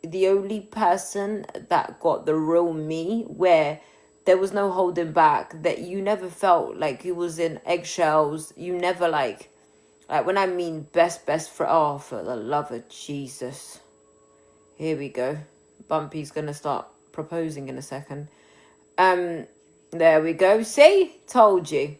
the only person that got the real me, where there was no holding back, that you never felt like you was in eggshells. You never, like when I mean best friend. Oh, for the love of Jesus. Here we go. Bumpy's gonna start proposing in a second. There we go. See? Told you.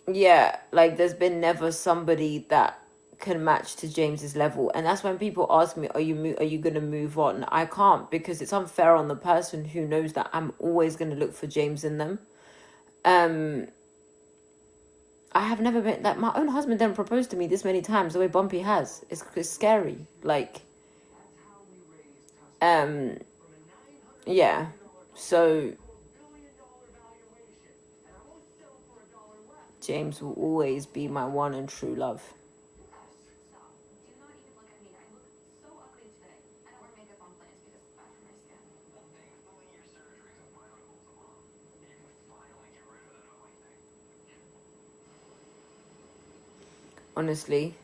Yeah, like, there's been never somebody that can match to James's level. And that's when people ask me, are you gonna move on? I can't, because it's unfair on the person who knows that I'm always gonna look for James in them. I have never been, like, my own husband didn't propose to me this many times the way Bumpy has. It's scary. Like, yeah. So James will always be my one and true love. Stop. Do not even look at me. I look so ugly today. I don't wear makeup on plants because it's bad for my skin. Well, thankfully, your surgeries have finally moved along. You can finally get rid of that ugly thing. Honestly.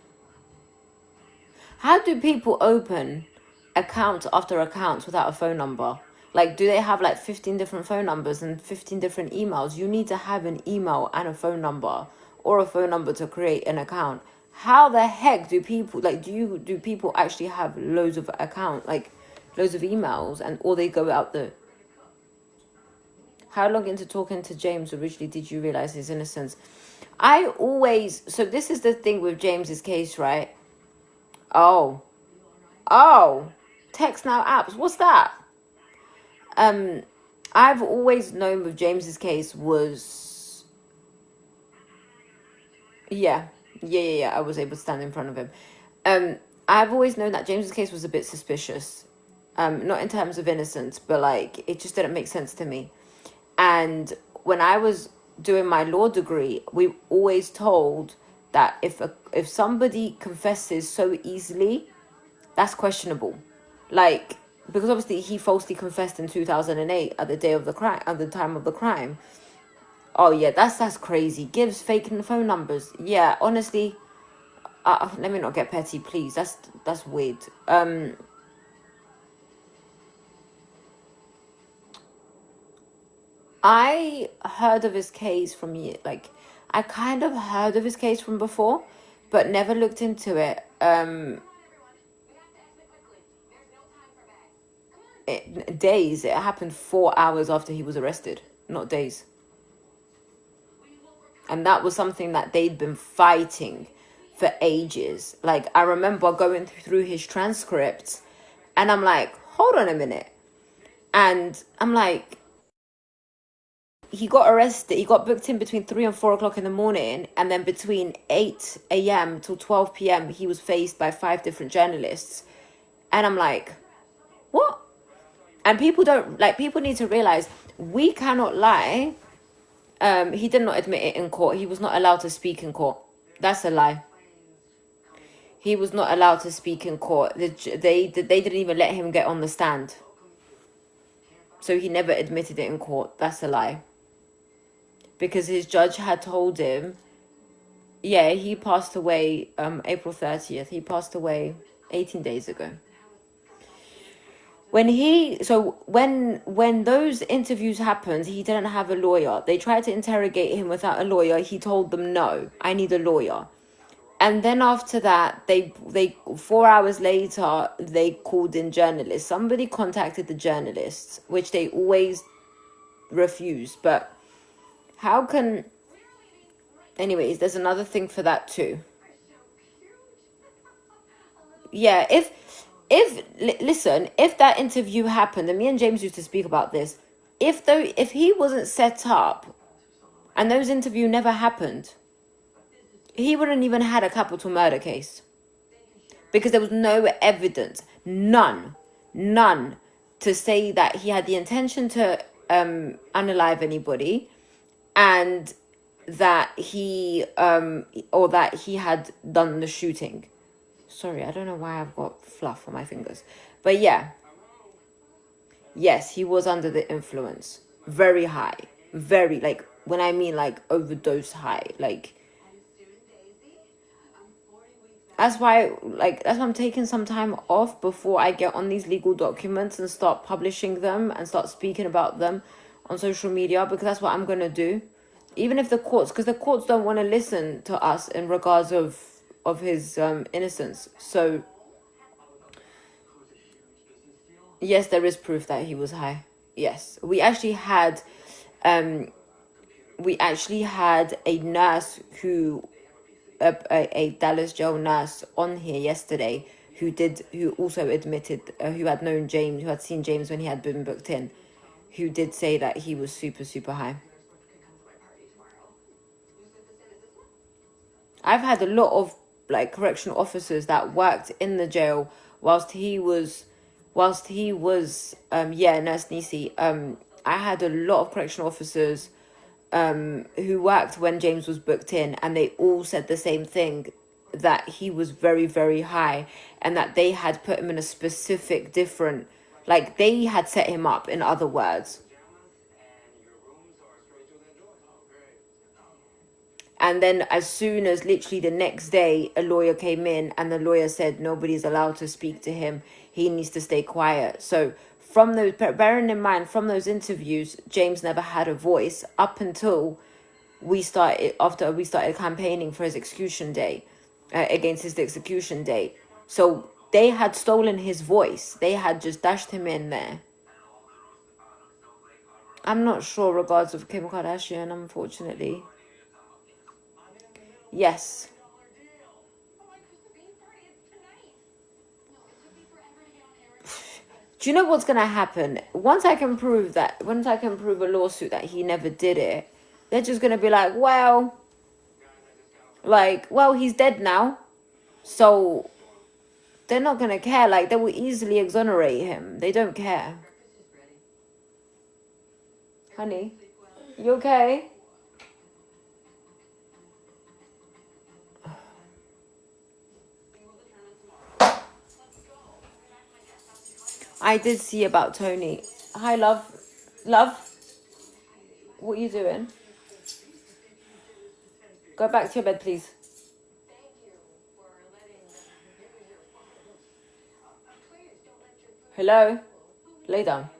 How do people open account after account without a phone number? Like, do they have like 15 different phone numbers and 15 different emails? You need to have an email and a phone number, or a phone number to create an account. How the heck do people, like, do people actually have loads of account, like loads of emails, and or they go out the... How long into talking to James originally did you realize his innocence? So this is the thing with James's case, right? Oh, text now apps. What's that? I've always known with James's case was, yeah. I was able to stand in front of him. I've always known that James's case was a bit suspicious. Not in terms of innocence, but like it just didn't make sense to me. And when I was doing my law degree, we always told that if somebody confesses so easily, that's questionable. Like, because obviously he falsely confessed in 2008 at the day of the crime, at the time of the crime. Oh yeah, that's crazy. Gives fake phone numbers. Yeah, honestly, let me not get petty, please. That's weird. I heard of his case from like, I kind of heard of his case from before, but never looked into it. Days. It happened 4 hours after he was arrested, not days. And that was something that they'd been fighting for ages. Like, I remember going through his transcripts and I'm like, hold on a minute. And I'm like, he got arrested. He got booked in between 3 and 4 o'clock in the morning. And then between 8 a.m. till 12 p.m., he was faced by 5 different journalists. And I'm like, what? And people need to realize we cannot lie. He did not admit it in court. He was not allowed to speak in court. That's a lie. He was not allowed to speak in court. They didn't even let him get on the stand. So he never admitted it in court. That's a lie. Because his judge had told him, yeah, he passed away April 30th. He passed away 18 days ago. When those interviews happened, he didn't have a lawyer. They tried to interrogate him without a lawyer. He told them, no, I need a lawyer. And then after that, they 4 hours later, they called in journalists. Somebody contacted the journalists, which they always refuse. But how can... Anyways, there's another thing for that too. Yeah, listen, if that interview happened, and me and James used to speak about this, if he wasn't set up and those interviews never happened, he wouldn't even had a capital murder case. Because there was no evidence, none, to say that he had the intention to unalive anybody, and that he had done the shooting. Sorry, I don't know why I've got fluff on my fingers. But yeah. Yes, he was under the influence. Very high. Very, like, when I mean, like, overdose high. Like, that's why I'm taking some time off before I get on these legal documents and start publishing them and start speaking about them on social media, because that's what I'm going to do. Even if because the courts don't want to listen to us in regards of his innocence. So yes, there is proof that he was high. Yes, we actually had a nurse who a Dallas jail nurse on here yesterday who also admitted, who had known James, who had seen James when he had been booked in, who did say that he was super, super high. I've had a lot of like correctional officers that worked in the jail whilst he was Nurse Nisi. I had a lot of correctional officers who worked when James was booked in, and they all said the same thing, that he was very, very high, and that they had put him in a specific different, like they had set him up, in other words. And then as soon as literally the next day, a lawyer came in and the lawyer said nobody's allowed to speak to him. He needs to stay quiet. So from those, bearing in mind, from those interviews, James never had a voice up until after we started campaigning for his execution day, against his execution day. So they had stolen his voice. They had just dashed him in there. I'm not sure regards of Kim Kardashian, unfortunately. Yes. Do you know what's gonna happen? Once I can prove a lawsuit that he never did it, they're just gonna be like, well, he's dead now. So they're not gonna care. Like, they will easily exonerate him. They don't care. Honey, you okay? I did see about Tony. Hi, love. Love? What are you doing? Go back to your bed, please. Hello? Lay down.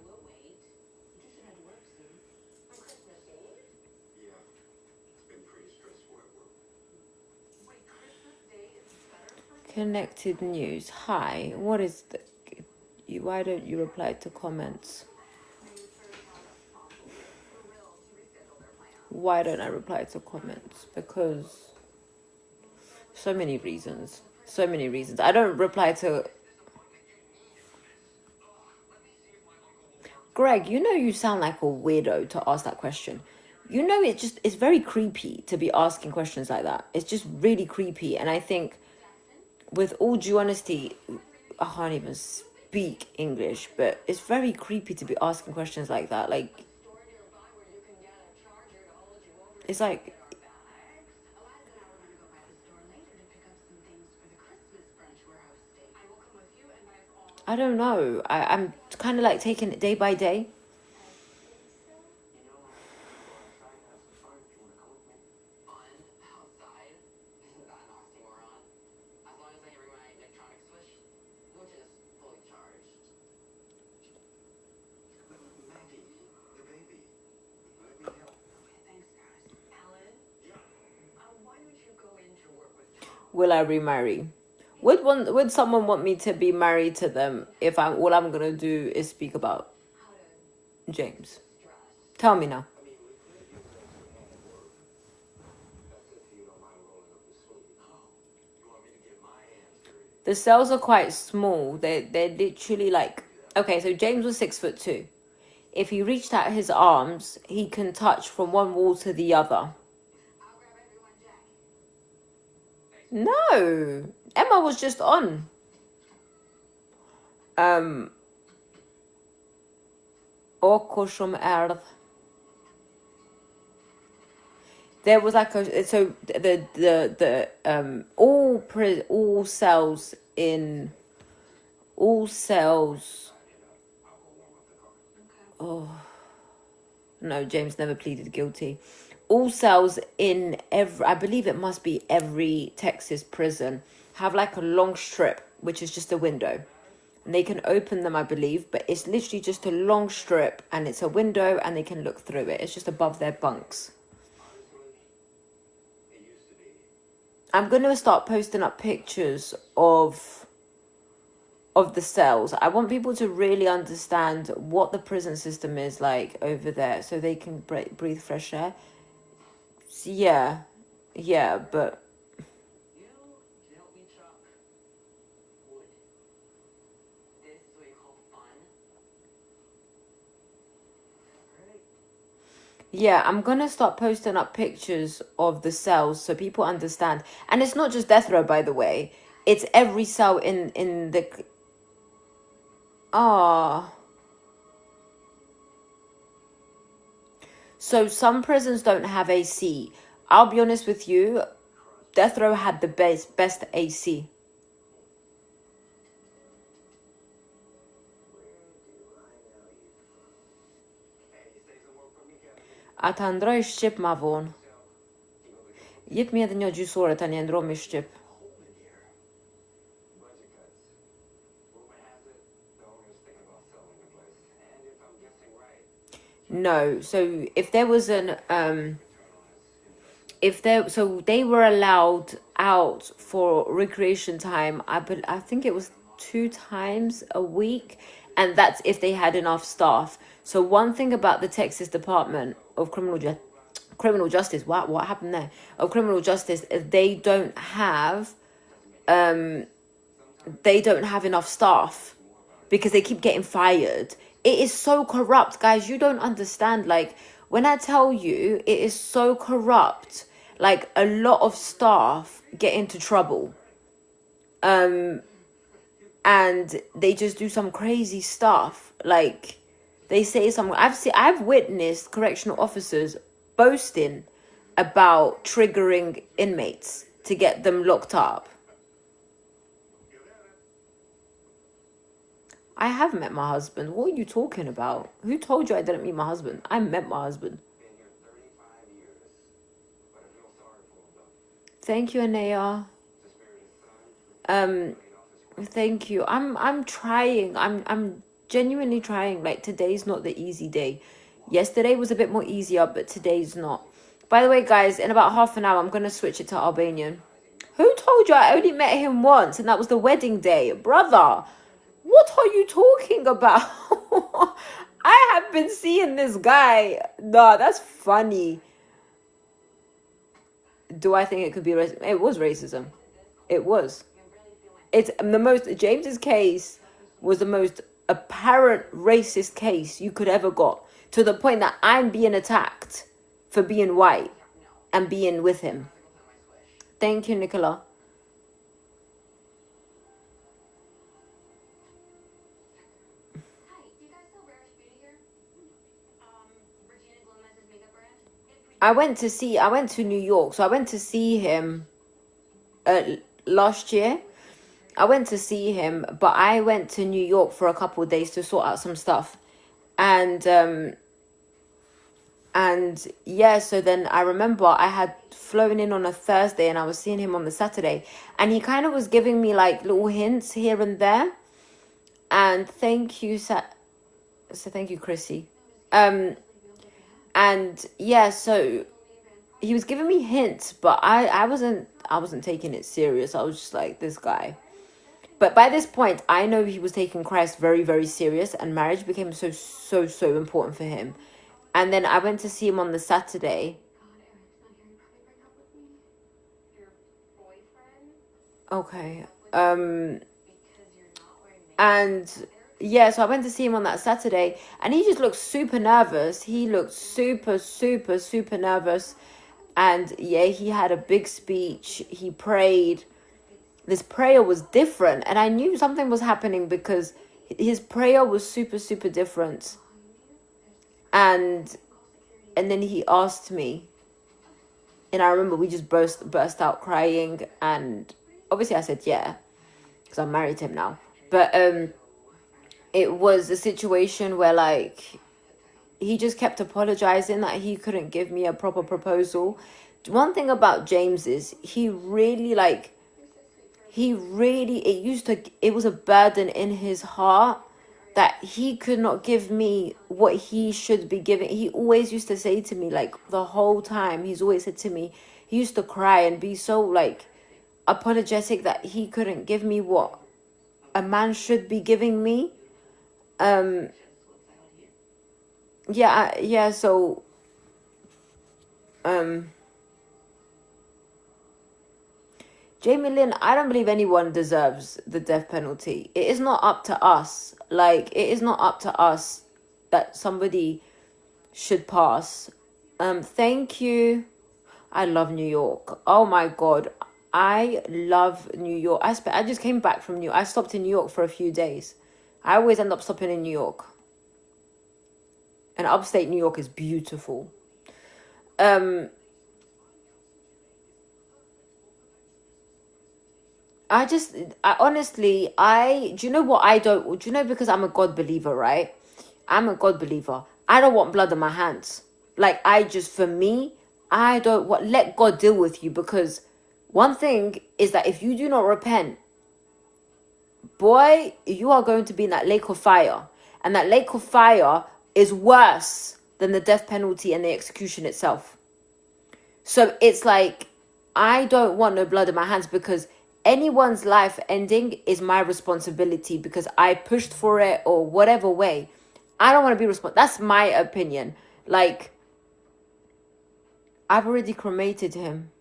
Connected News. Hi. What is the... Why don't you reply to comments? Why don't I reply to comments? Because so many reasons. So many reasons. I don't reply to... Greg, you know you sound like a weirdo to ask that question. You know it's very creepy to be asking questions like that. It's just really creepy. And I think, with all due honesty, I can't even speak English, but it's very creepy to be asking questions like that. Like, it's like, I don't know. I'm kind of like taking it day by day. Will I remarry? Would someone want me to be married to them if all I'm gonna do is speak about James? Tell me now. The cells are quite small. They're literally like, okay, so James was 6'2". If he reached out his arms, he can touch from one wall to the other. No, Emma was just on. Okoshum Earth. There was like all cells in all cells. Oh no, James never pleaded guilty. All cells in I believe it must be every Texas prison, have like a long strip, which is just a window. And they can open them, I believe, but it's literally just a long strip and it's a window and they can look through it. It's just above their bunks. I'm going to start posting up pictures of the cells. I want people to really understand what the prison system is like over there so they can breathe fresh air. So yeah, but Yeah, I'm gonna start posting up pictures of the cells so people understand. And it's not just death row, by the way. It's every cell in the. Ah, so some prisons don't have AC. I'll be honest with you, death row had the best AC. Atandroj Shqip ma vonë. Jep mi edhe një gjysore tani e ndromi Shqip. No, so if there was an so they were allowed out for recreation time. I think it was 2 times a week, and that's if they had enough staff. So one thing about the Texas Department of Criminal Justice, what happened there? Of Criminal Justice, they don't have enough staff because they keep getting fired. It is so corrupt, guys. You don't understand. Like, when I tell you, it is so corrupt. Like, a lot of staff get into trouble. And they just do some crazy stuff. Like, they say something. I've witnessed correctional officers boasting about triggering inmates to get them locked up. I have met my husband. What are you talking about? Who told you I didn't meet my husband? I met my husband. Thank you, Anaya. Thank you. I'm trying. I'm genuinely trying. Like, today's not the easy day. Yesterday was a bit more easier, but today's not. By the way, guys, in about half an hour, I'm gonna switch it to Albanian. Who told you I only met him once, and that was the wedding day, brother? What are you talking about? I have been seeing this guy. Nah, that's funny. Do I think it could be racism? It was racism. It was. It's the most. James's case was the most apparent racist case you could ever got, to the point that I'm being attacked for being white and being with him. Thank you, Nicola. I went to New York, so I went to see him last year. I went to see him, but I went to New York for a couple of days to sort out some stuff. And yeah, so then I remember I had flown in on a Thursday and I was seeing him on the Saturday, and he kind of was giving me like little hints here and there. And thank you, thank you, Chrissy. And yeah, so he was giving me hints, but I wasn't taking it serious. I was just like, this guy. But by this point, I know he was taking Christ very, very serious, and marriage became so important for him. And then I went to see him on the Saturday. Okay. And yeah, so I went to see him on that Saturday, and he just looked super nervous. He looked super nervous. And yeah, he had a big speech. He prayed. This prayer was different, and I knew something was happening because his prayer was super different. And then he asked me, and I remember we just burst out crying, and obviously I said yeah, because I'm married to him now. But it was a situation where, like, he just kept apologizing that he couldn't give me a proper proposal. One thing about James is it was a burden in his heart that he could not give me what he should be giving. He always used to say to me, like, the whole time, he's always said to me, he used to cry and be so, like, apologetic that he couldn't give me what a man should be giving me. So Jamie Lynn, I don't believe anyone deserves the death penalty. It is not up to us. Like, it is not up to us that somebody should pass. Thank you. I love New York. Oh my God. I love New York. I just came back from I stopped in New York for a few days. I always end up stopping in New York. And upstate New York is beautiful. Do you know what do you know, because I'm a God believer, right? I'm a God believer. I don't want blood on my hands. Like, for me, I don't want, let God deal with you, because one thing is that if you do not repent, boy, you are going to be in that lake of fire. And that lake of fire is worse than the death penalty and the execution itself. So it's like, I don't want no blood in my hands, because anyone's life ending is my responsibility, because I pushed for it or whatever way. I don't want to be responsible. That's my opinion. Like, I've already cremated him.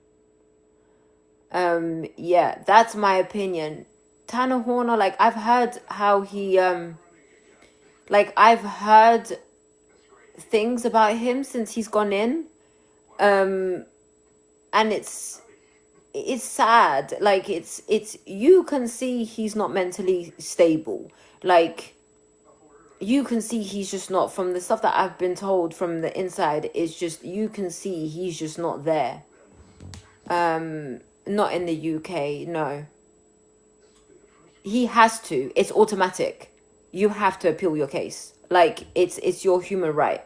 Yeah, that's my opinion. Tanner Horner, like, I've heard how he, like, I've heard things about him since he's gone in. And it's sad. Like, it's you can see he's not mentally stable. Like, you can see he's just not, from the stuff that I've been told from the inside, is just, you can see he's just not there. Not in the UK, no. He has to. It's automatic. You have to appeal your case. Like, it's your human right.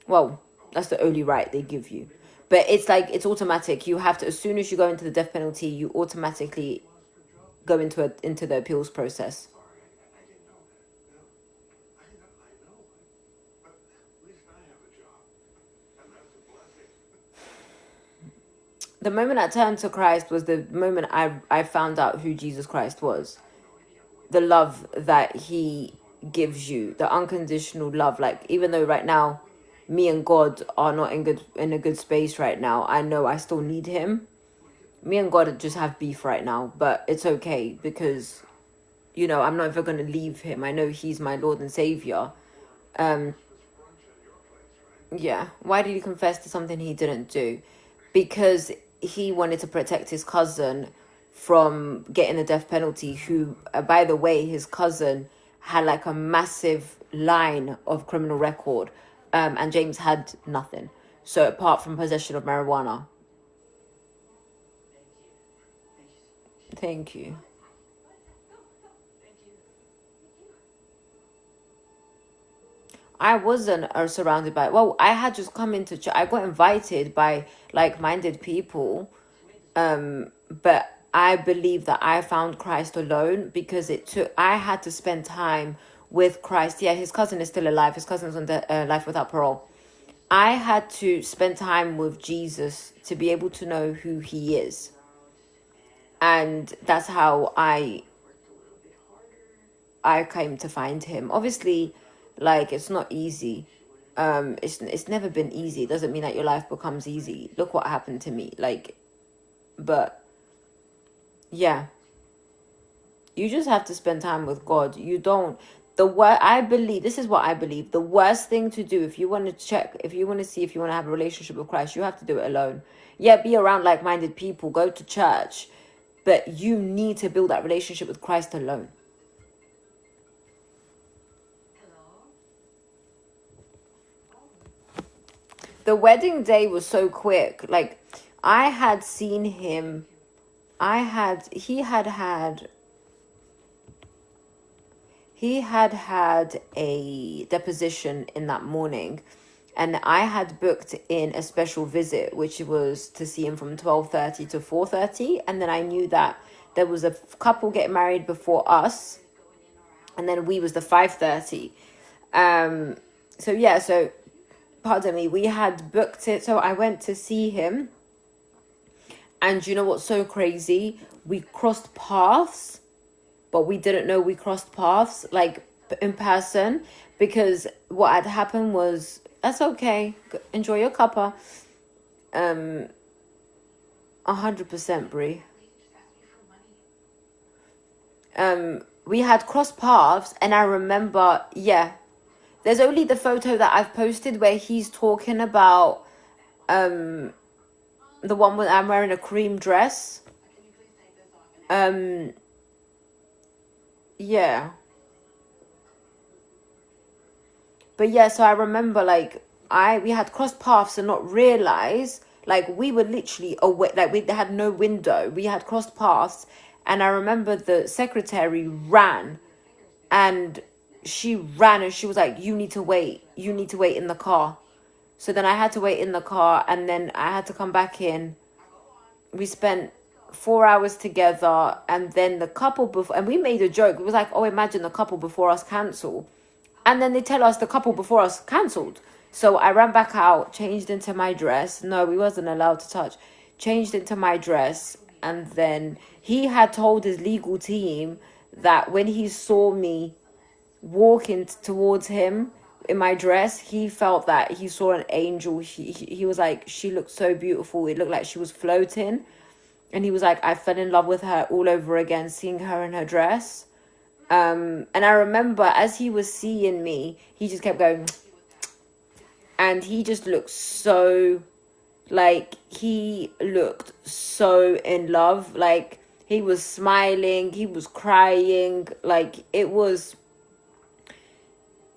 Well, that's the only right they give you. But it's like, it's automatic. You have to, as soon as you go into the death penalty, you automatically go into the appeals process. The moment I turned to Christ was the moment I found out who Jesus Christ was. The love that he gives you, the unconditional love. Like, even though right now me and God are not in a good space right now, I know I still need him. Me and God just have beef right now, but it's okay, because, you know, I'm not ever going to leave him. I know he's my Lord and Savior. Yeah. Why did he confess to something he didn't do? Because he wanted to protect his cousin from getting the death penalty, who, by the way, his cousin had like a massive line of criminal record, and James had nothing. So apart from possession of marijuana. Thank you. I wasn't surrounded by, well, I had just come into church. I got invited by like-minded people, but I believe that I found Christ alone, because I had to spend time with Christ. Yeah, his cousin is still alive. His cousin's on life without parole. I had to spend time with Jesus to be able to know who he is. And that's how I came to find him. Obviously, like, it's not easy. It's never been easy. It doesn't mean that your life becomes easy. Look what happened to me. Like, but yeah, you just have to spend time with God. You don't. I believe, this is what I believe. The worst thing to do, if you want to check, if you want to see if you want to have a relationship with Christ, you have to do it alone. Yeah, be around like-minded people, go to church, but you need to build that relationship with Christ alone. The wedding day was so quick. Like, I had seen him. He had a deposition in that morning, and I had booked in a special visit, which was to see him from 12:30 to 4:30, and then I knew that there was a couple getting married before us, and then we was the 5:30. So pardon me, we had booked it, so I went to see him, and you know what's so crazy? We crossed paths, but we didn't know we crossed paths, like, in person, because what had happened was, that's okay, enjoy your cuppa. 100%, Brie. We had crossed paths, and I remember, yeah, there's only the photo that I've posted where he's talking about the one where I'm wearing a cream dress. Yeah. But yeah, so I remember like we had crossed paths and not realize, like we were literally away, like we had no window. We had crossed paths, and I remember the secretary ran, and she ran and she was like, "You need to wait. You need to wait in the car." So then I had to wait in the car, and then I had to come back in. We spent 4 hours together, and then the couple before, and we made a joke. It was like, "Oh, imagine the couple before us cancel." And then they tell us the couple before us cancelled. So I ran back out, changed into my dress. No, we wasn't allowed to touch. Changed into my dress. And then he had told his legal team that when he saw me walking towards him in my dress, he felt that he saw an angel. He was like, she looked so beautiful. It looked like she was floating. And he was like, I fell in love with her all over again, seeing her in her dress. And I remember as he was seeing me, he just kept going, and he just looked so, like, he looked so in love. Like, he was smiling, he was crying, like, it was,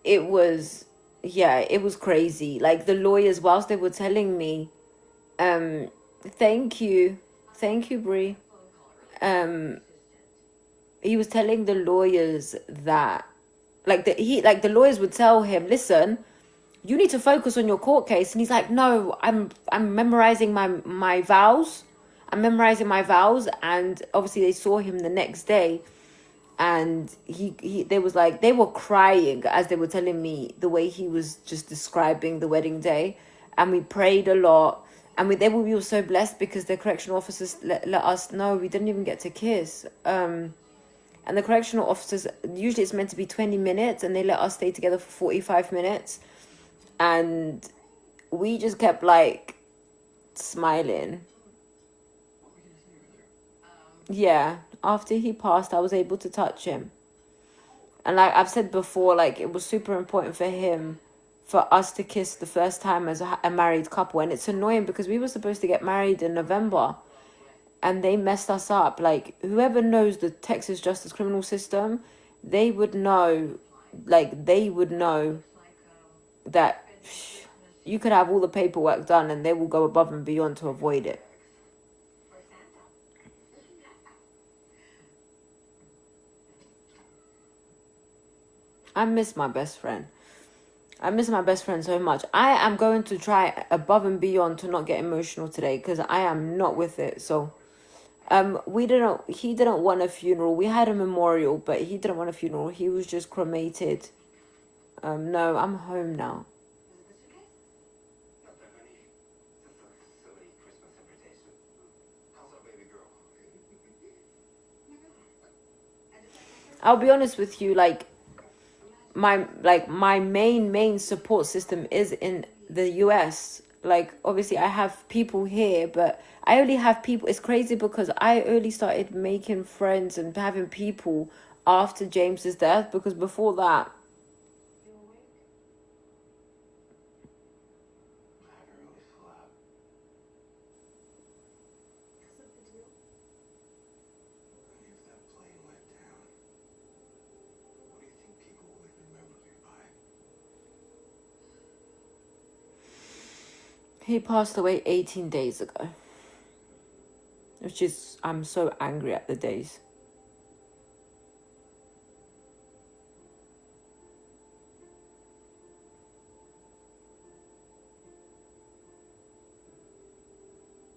yeah, it was crazy. Like, the lawyers, whilst they were telling me, thank you, Brie. He was telling the lawyers that, like, the lawyers would tell him, listen, you need to focus on your court case. And he's like, no, I'm memorizing my vows. I'm memorizing my vows. And obviously they saw him the next day, and they were crying as they were telling me the way he was just describing the wedding day. And we prayed a lot, and we were so blessed because the correctional officers let us know we didn't even get to kiss. And the correctional officers, usually it's meant to be 20 minutes, and they let us stay together for 45 minutes. And we just kept, like, smiling. Yeah, after he passed, I was able to touch him. And like I've said before, like, it was super important for us to kiss the first time as a married couple. And it's annoying because we were supposed to get married in November, and they messed us up. Like, whoever knows the Texas justice criminal system, they would know that you could have all the paperwork done and they will go above and beyond to avoid it. I miss my best friend. I miss my best friend so much. I am going to try above and beyond to not get emotional today because I am not with it. So he didn't want a funeral. We had a memorial, but he didn't want a funeral. He was just cremated. No, I'm home now. I'll be honest with you, like, my main support system is in the US. Like, obviously I have people here, but I only have people. It's crazy because I only started making friends and having people after James's death, because before that, he passed away 18 days ago. Which is, I'm so angry at the days.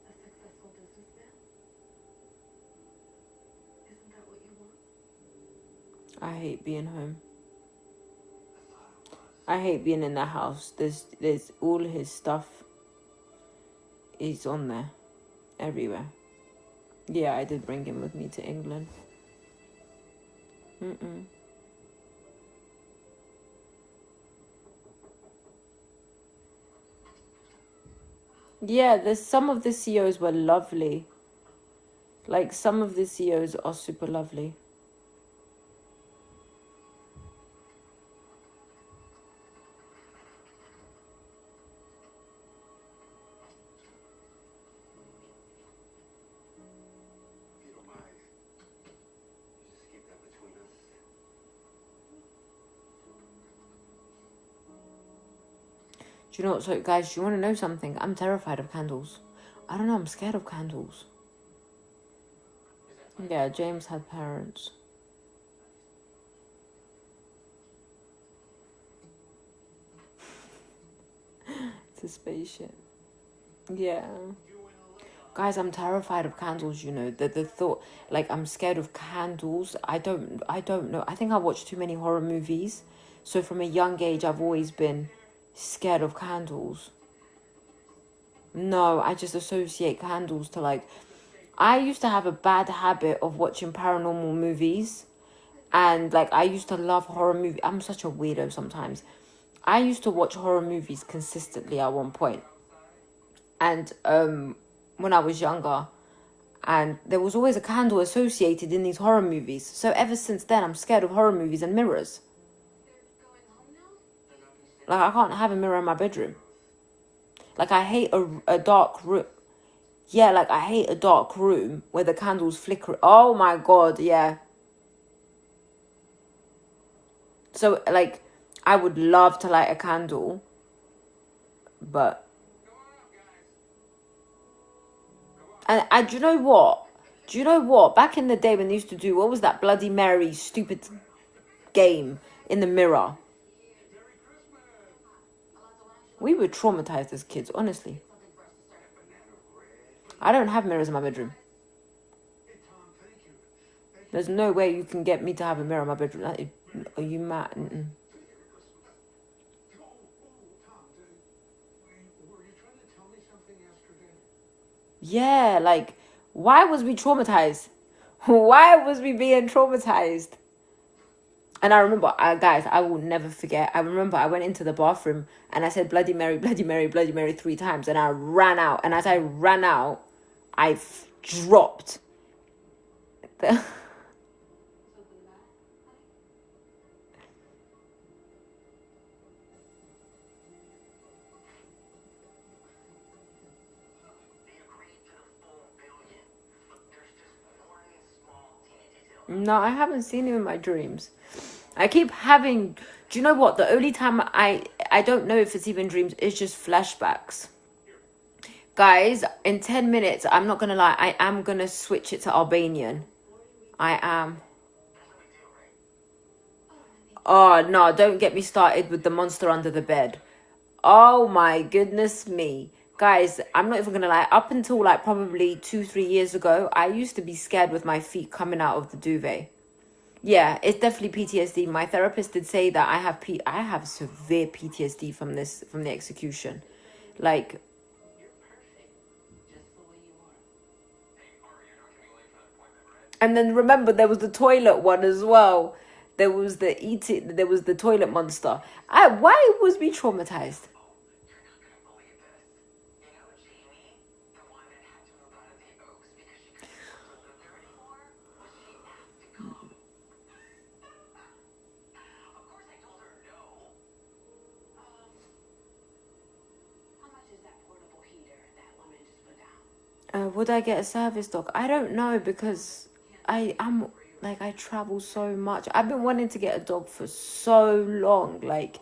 A successful businessman? Isn't that what you want? I hate being home. I hate being in the house. There's all his stuff is on there. Everywhere. Yeah, I did bring him with me to England. Yeah, there's some of the CEOs were lovely. Like, some of the CEOs are super lovely. Do you know what? So, guys, do you want to know something? I'm terrified of candles. I don't know. I'm scared of candles. Yeah, James had parents. It's a spaceship. Yeah. Guys, I'm terrified of candles, you know. The thought, like, I'm scared of candles. I don't know. I think I watched too many horror movies. So from a young age, I've always been scared of candles. No, I just associate candles to, like, I used to have a bad habit of watching paranormal movies. And, like, I used to love horror movies. I'm such a weirdo sometimes. I used to watch horror movies consistently at one point. And when I was younger, and there was always a candle associated in these horror movies. So ever since then, I'm scared of horror movies and mirrors. Like, I can't have a mirror in my bedroom. Like, I hate a dark room. Yeah, like, I hate a dark room where the candles flicker. Oh my God, yeah. So, like, I would love to light a candle, but... And do you know what? Do you know what? Back in the day when they used to do, what was that Bloody Mary stupid game in the mirror? We were traumatized as kids, honestly. I don't have mirrors in my bedroom. There's no way you can get me to have a mirror in my bedroom. Are you mad? Mm-mm. Yeah, like, why was we traumatized? Why was we being traumatized? And I remember, guys, I will never forget. I remember I went into the bathroom and I said Bloody Mary, Bloody Mary, Bloody Mary 3 times. And I ran out. And as I ran out, I dropped. No, I haven't seen him in my dreams. I keep having... Do you know what? The only time I don't know if it's even dreams, it's just flashbacks. Guys, in 10 minutes, I'm not going to lie, I am going to switch it to Albanian. I am. Oh, no, don't get me started with the monster under the bed. Oh, my goodness me. Guys, I'm not even going to lie. Up until, like, probably 2-3 years ago, I used to be scared with my feet coming out of the duvet. Yeah, it's definitely PTSD. My therapist did say that I have severe PTSD from the execution. Like... And then remember, there was the toilet one as well. There was the toilet monster. Why was we traumatized? Would I get a service dog? I don't know, because I'm like, I travel so much. I've been wanting to get a dog for so long. Like,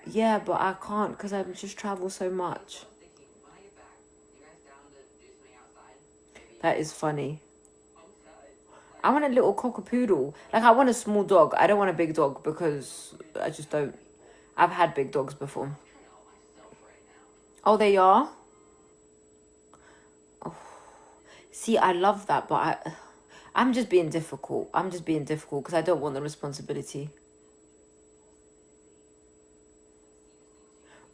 yeah, but I can't because I just travel so much. That is funny. I want a little cockapoodle. Like, I want a small dog. I don't want a big dog because I just don't. I've had big dogs before. Oh, they are? Oh. See, I love that, but I'm just being difficult. I'm just being difficult because I don't want the responsibility.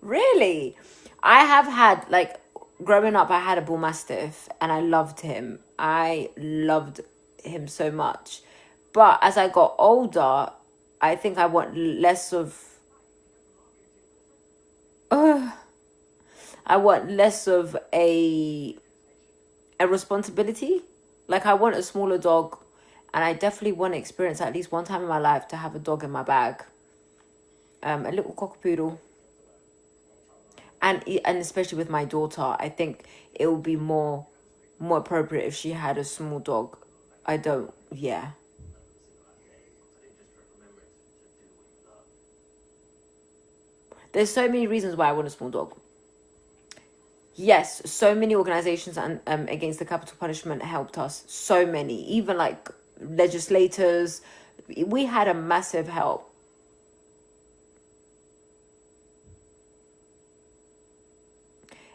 Really? I have had, like, growing up, I had a bull mastiff and I loved him. I loved him so much. But as I got older, I think I want less of... I want less of a responsibility. Like, I want a smaller dog, and I definitely want to experience at least one time in my life to have a dog in my bag. A little cockapoodle. And especially with my daughter, I think it would be more appropriate if she had a small dog. Yeah. There's so many reasons why I want a small dog. Yes, so many organizations and against the capital punishment helped us. So many, even like legislators. We had a massive help.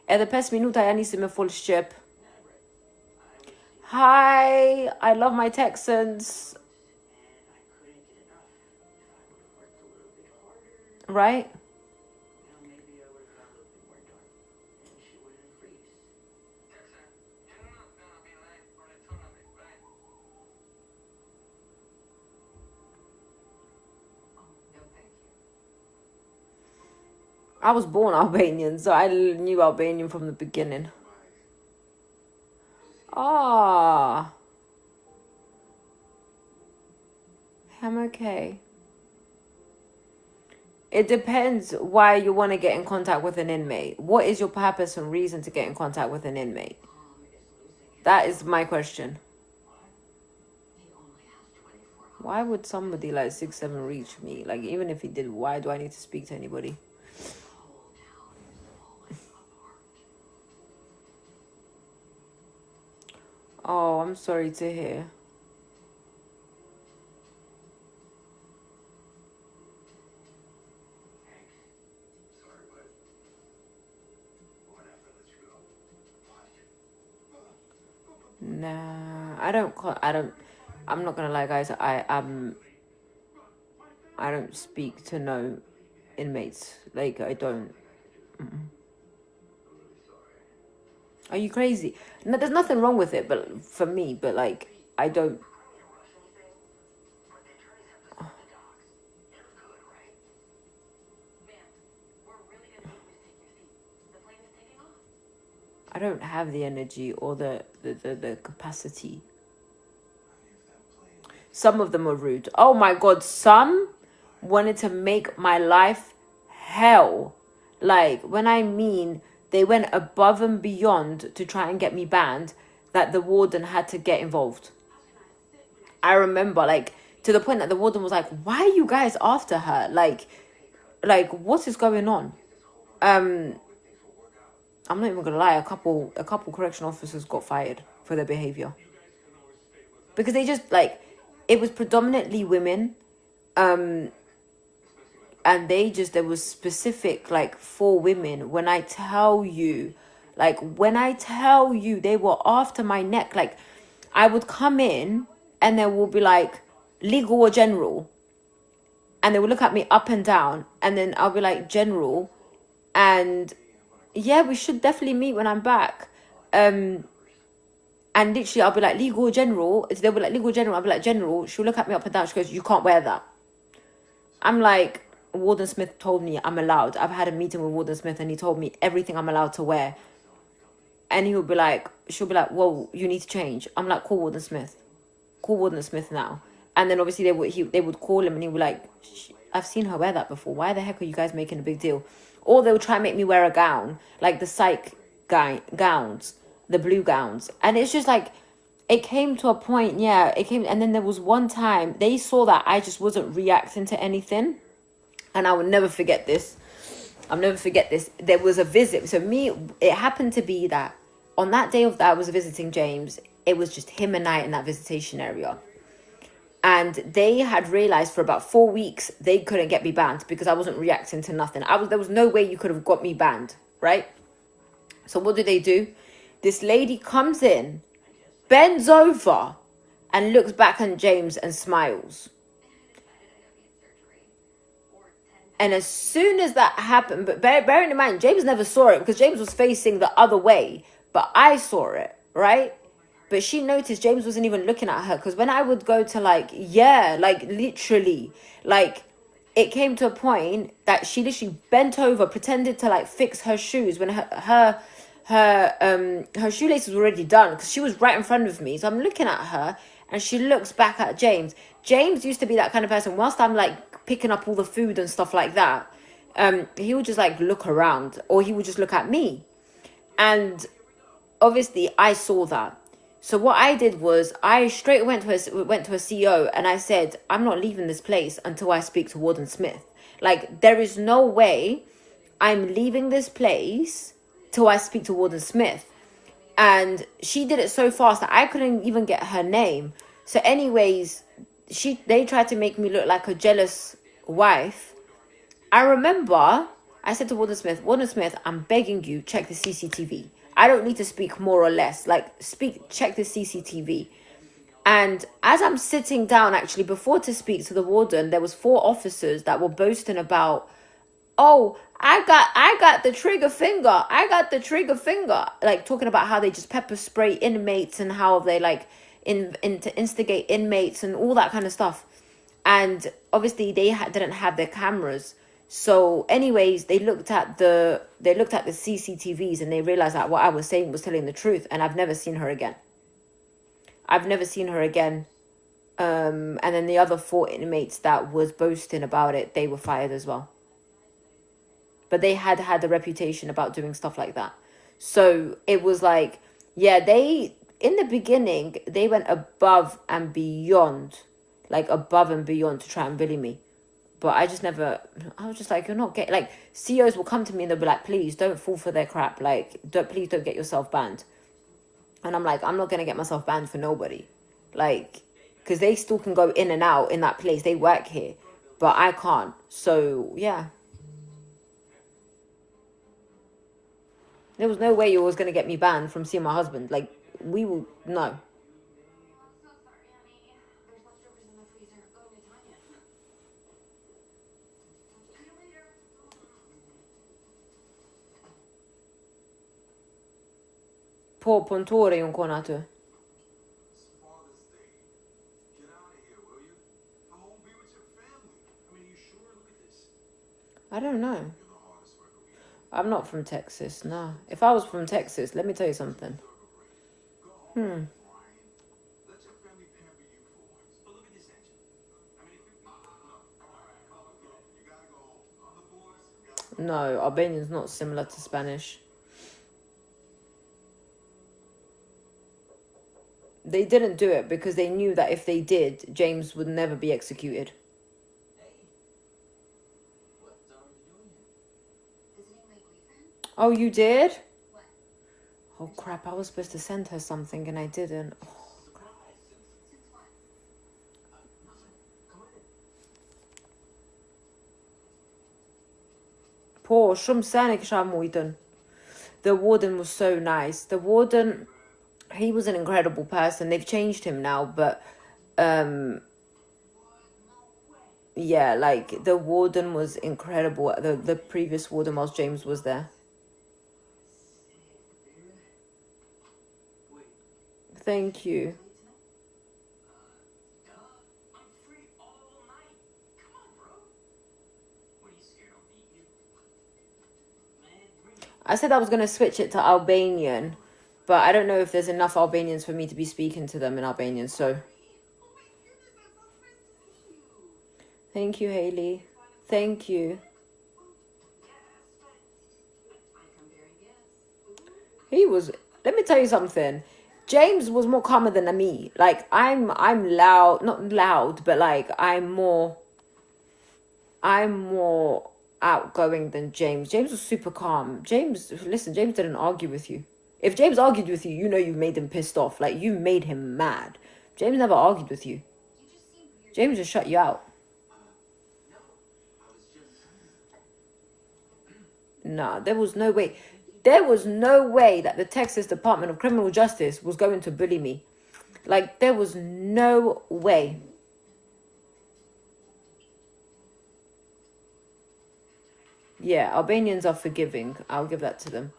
Edhe 5 minuta ja nisi me full shqip. Hi, I love my Texans. Right? I was born Albanian, so I knew Albanian from the beginning. Ah, I'm okay. It depends why you want to get in contact with an inmate. What is your purpose and reason to get in contact with an inmate? That is my question. Why would somebody like 6'7" reach me? Like, even if he did, why do I need to speak to anybody? Oh, I'm sorry to hear. Nah, I'm not gonna lie, guys. I don't speak to no inmates. Like, I don't. Are you crazy? No, there's nothing wrong with it, but for me, but like, I don't. I don't have the energy or the capacity. Some of them are rude. Oh my God, some wanted to make my life hell. Like, when I mean they went above and beyond to try and get me banned, that the warden had to get involved. I remember, like, to the point that the warden was like, why are you guys after her? Like what is going on? I'm not even gonna lie, a couple correction officers got fired for their behavior. Because they just, like, it was predominantly women. And there was specific, like, 4 women. When I tell you, they were after my neck. Like, I would come in and they will be like, legal or general? And they would look at me up and down. And then I'll be like, general. And yeah, we should definitely meet when I'm back. And literally, I'll be like, legal or general? They'll be like, legal or general? I'll be like, general. She'll look at me up and down. She goes, you can't wear that. I'm like, Warden Smith told me I'm allowed. I've had a meeting with Warden Smith and he told me everything I'm allowed to wear. And she'll be like, well, you need to change. I'm like, call Warden Smith. Call Warden Smith now. And then obviously they would call him and he would be like, I've seen her wear that before. Why the heck are you guys making a big deal? Or they'll try and make me wear a gown, like the psych gowns, the blue gowns. And it's just like, it came to a point, and then there was one time, they saw that I just wasn't reacting to anything. And I will never forget this. I'll never forget this. There was a visit. So it happened to be that on that day that I was visiting James, it was just him and I in that visitation area. And they had realized for about 4 weeks they couldn't get me banned because I wasn't reacting to nothing. There was no way you could have got me banned, right? So what do? This lady comes in, bends over, and looks back at James and smiles. And as soon as that happened, but bearing in mind, James never saw it because James was facing the other way, but I saw it, right? But she noticed James wasn't even looking at her because when I would go to literally, it came to a point that she literally bent over, pretended to fix her shoes when her shoelaces were already done because she was right in front of me. So I'm looking at her and she looks back at James. James used to be that kind of person. Whilst I'm picking up all the food and stuff like that, he would just look around or he would just look at me. And obviously I saw that. So what I did was I straight went to a CEO and I said, I'm not leaving this place until I speak to Warden Smith. There is no way I'm leaving this place till I speak to Warden Smith. And she did it so fast that I couldn't even get her name. So anyways, they tried to make me look like a jealous wife. I remember I said to Warden Smith, I'm begging you, check the CCTV. I don't need to speak more or less. Like, check the CCTV. And as I'm sitting down, actually, before to speak to the warden, there was 4 officers that were boasting about, oh, I got the trigger finger. I got the trigger finger. Like, talking about how they just pepper spray inmates and how they, like, to instigate inmates and all that kind of stuff. And obviously, they didn't have their cameras. So anyways, they looked at the CCTVs and they realized that what I was saying was telling the truth. And I've never seen her again. And then the other 4 inmates that was boasting about it, they were fired as well. But they had the reputation about doing stuff like that. So it was like, yeah, in the beginning, they went above and beyond to try and bully me. But I was just like, you're not getting, like, CEOs will come to me and they'll be like, please don't fall for their crap. Like, please don't get yourself banned. And I'm like, I'm not going to get myself banned for nobody. Like, because they still can go in and out in that place. They work here, but I can't. So, yeah. There was no way you was going to get me banned from seeing my husband. Like, no. I'm so sorry, honey. There's leftovers in the freezer. Go to Tiana. See you later. På kontoret är hon kona tu. It's Father's Day. Get out of here, will you? I'm home, be with your family. I mean, are you sure? Look at this. I don't know. You're the hardest worker we have. I'm not from Texas, no. If I was from Texas, let me tell you something. Go home, Brian. Let your family pamper you for once. But look at this engine. I mean, if you... No. All right, go. You gotta go home. Other boys, you gotta go. No, Albanian's not similar to Spanish. They didn't do it because they knew that if they did, James would never be executed. Hey. What are you doing here? Visiting my boyfriend? Oh, you did? What? Oh, crap. I was supposed to send her something and I didn't. Oh, Surprise. Since when? Nothing. Come on in. Poor, shumë sene kisha mujtën. The warden was so nice. The warden, he was an incredible person. They've changed him now, but yeah, like the warden was incredible. The previous warden whilst James was there. Wait. Thank you. Duh. I'm free all night. Come on, bro. What are you scared I'll beat you? Man, bring it. I said I was going to switch it to Albanian, but I don't know if there's enough Albanians for me to be speaking to them in Albanian, so... Oh my goodness, I'm so surprised to see you. Thank you, Hailey. Thank you. Yes, but I come bearing gifts. He was... Let me tell you something. James was more calmer than me. Like, I'm loud... Not loud, but like, I'm more outgoing than James. James was super calm. James didn't argue with you. If James argued with you, you know you made him pissed off. Like, you made him mad. James never argued with you. You just seem weird. James just shut you out. No. I was just... Nah, there was no way. There was no way that the Texas Department of Criminal Justice was going to bully me. Like, there was no way. Yeah, Albanians are forgiving. I'll give that to them.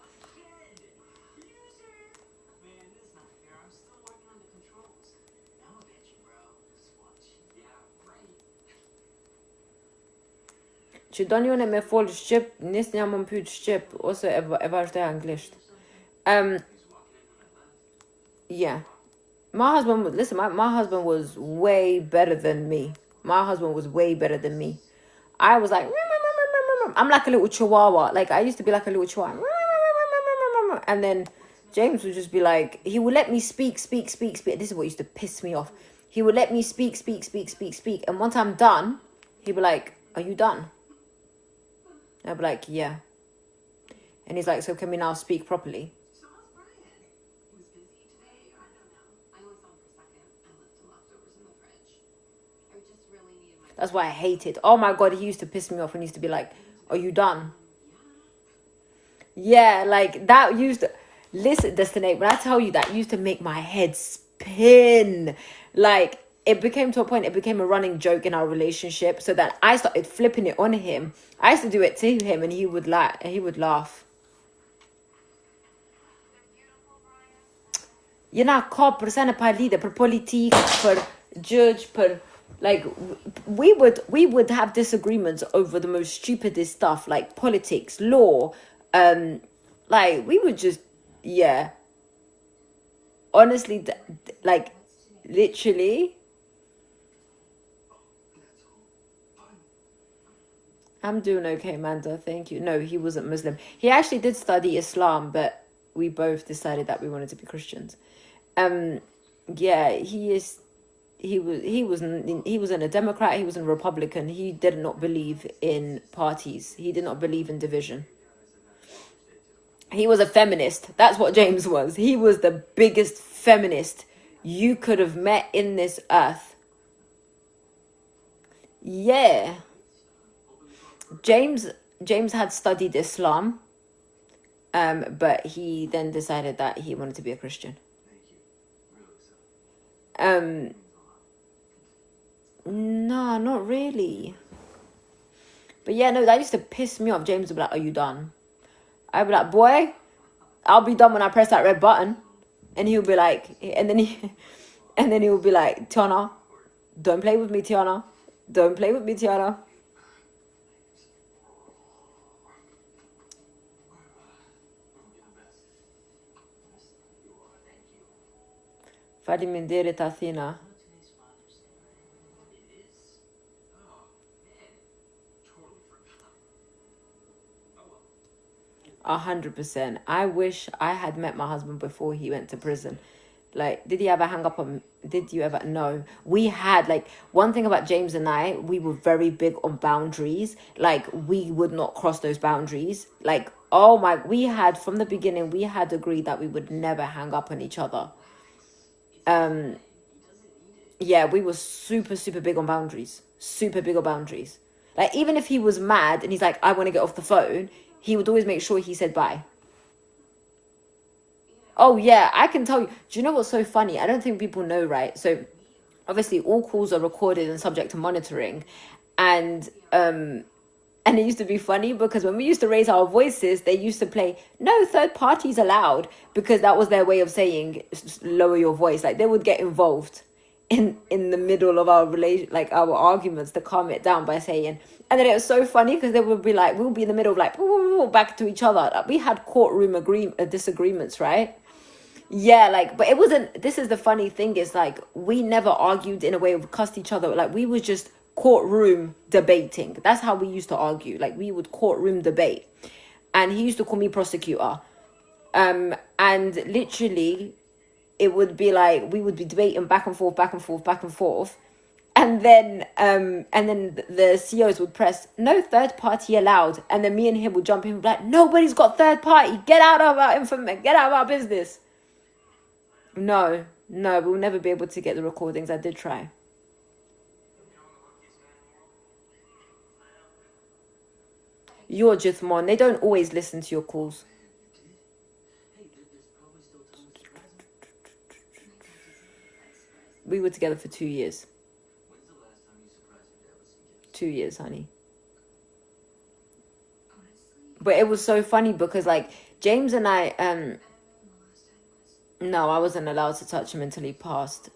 Man, this is not fair. I'm still working on the controls. Now I'll get you, bro. Just watch. Yeah, right. Që do njone me fol Shqip, nis një më pyet Shqip, ose e vazhdoj anglisht. Yeah. My husband was way better than me. My husband was way better than me. I was like, I'm like a little chihuahua. Like, I used to be like a little chihuahua. And then James would just be like, he would let me speak. This is what used to piss me off. He would let me speak. And once I'm done, he'd be like, are you done? I'd be like, yeah. And he's like, so can we now speak properly? So how's Brian? He was busy today, or I don't know. I only saw him for a second. I left some leftovers in the fridge. I just really needed my. That's why I hate it. Oh my God, he used to piss me off when he used to be like, are you done? Yeah, like that used to, listen, Destiny, when I tell you that used to make my head spin. Like, it became to a point, it became a running joke in our relationship, so that I started flipping it on him. I used to do it to him and he would laugh. You know, cop per sana per leader, per politique, per judge, per like we would have disagreements over the most stupidest stuff, like politics, law, like we would just, yeah. Honestly, like literally. I'm doing okay, Manda. Thank you. No, he wasn't Muslim. He actually did study Islam, but we both decided that we wanted to be Christians. Yeah, he wasn't a Democrat, he was a Republican. He did not believe in parties. He did not believe in division. He was a feminist. That's what James was. He was the biggest feminist you could have met in this earth. Yeah. James had studied Islam, but he then decided that he wanted to be a Christian. No, not really. But yeah, no, that used to piss me off. James would be like, are you done? I'd be like, boy, I'll be done when I press that red button. And he'll be like, and then he would be like, Tiana, don't play with me, Tiana. Don't play with me, Tiana. Fadi Mindere Tathina. 100%. I wish I had met my husband before he went to prison. Like, did you ever? No. We had, like, one thing about James and I, we were very big on boundaries. Like, we would not cross those boundaries. Like, oh my, from the beginning, we had agreed that we would never hang up on each other. Yeah, we were super, super big on boundaries. Super big on boundaries. Like, even if he was mad and he's like, I want to get off the phone, he would always make sure he said bye. Oh, yeah, I can tell you. Do you know what's so funny? I don't think people know, right? So, obviously, all calls are recorded and subject to monitoring. And it used to be funny because when we used to raise our voices, they used to play, no third parties allowed, because that was their way of saying, lower your voice. Like, they would get involved in the middle of our our arguments to calm it down by saying, and then it was so funny because they would be like, we'll be in the middle of like back to each other. Like, we had courtroom disagreements, right? Yeah, like, but it wasn't, this is the funny thing, is like, we never argued in a way of cussed each other. Like, we was just courtroom debating. That's how we used to argue. Like, we would courtroom debate. And he used to call me prosecutor. And literally, it would be like, we would be debating back and forth. And then the CEOs would press, no third party allowed. And then me and him would jump in and be like, nobody's got third party. Get out of our information. Get out of our business. No, we'll never be able to get the recordings. I did try. You're Jithmon. They don't always listen to your calls. We were together for 2 years. 2 years, honey. But it was so funny because, like, James and I, no, I wasn't allowed to touch him until he passed.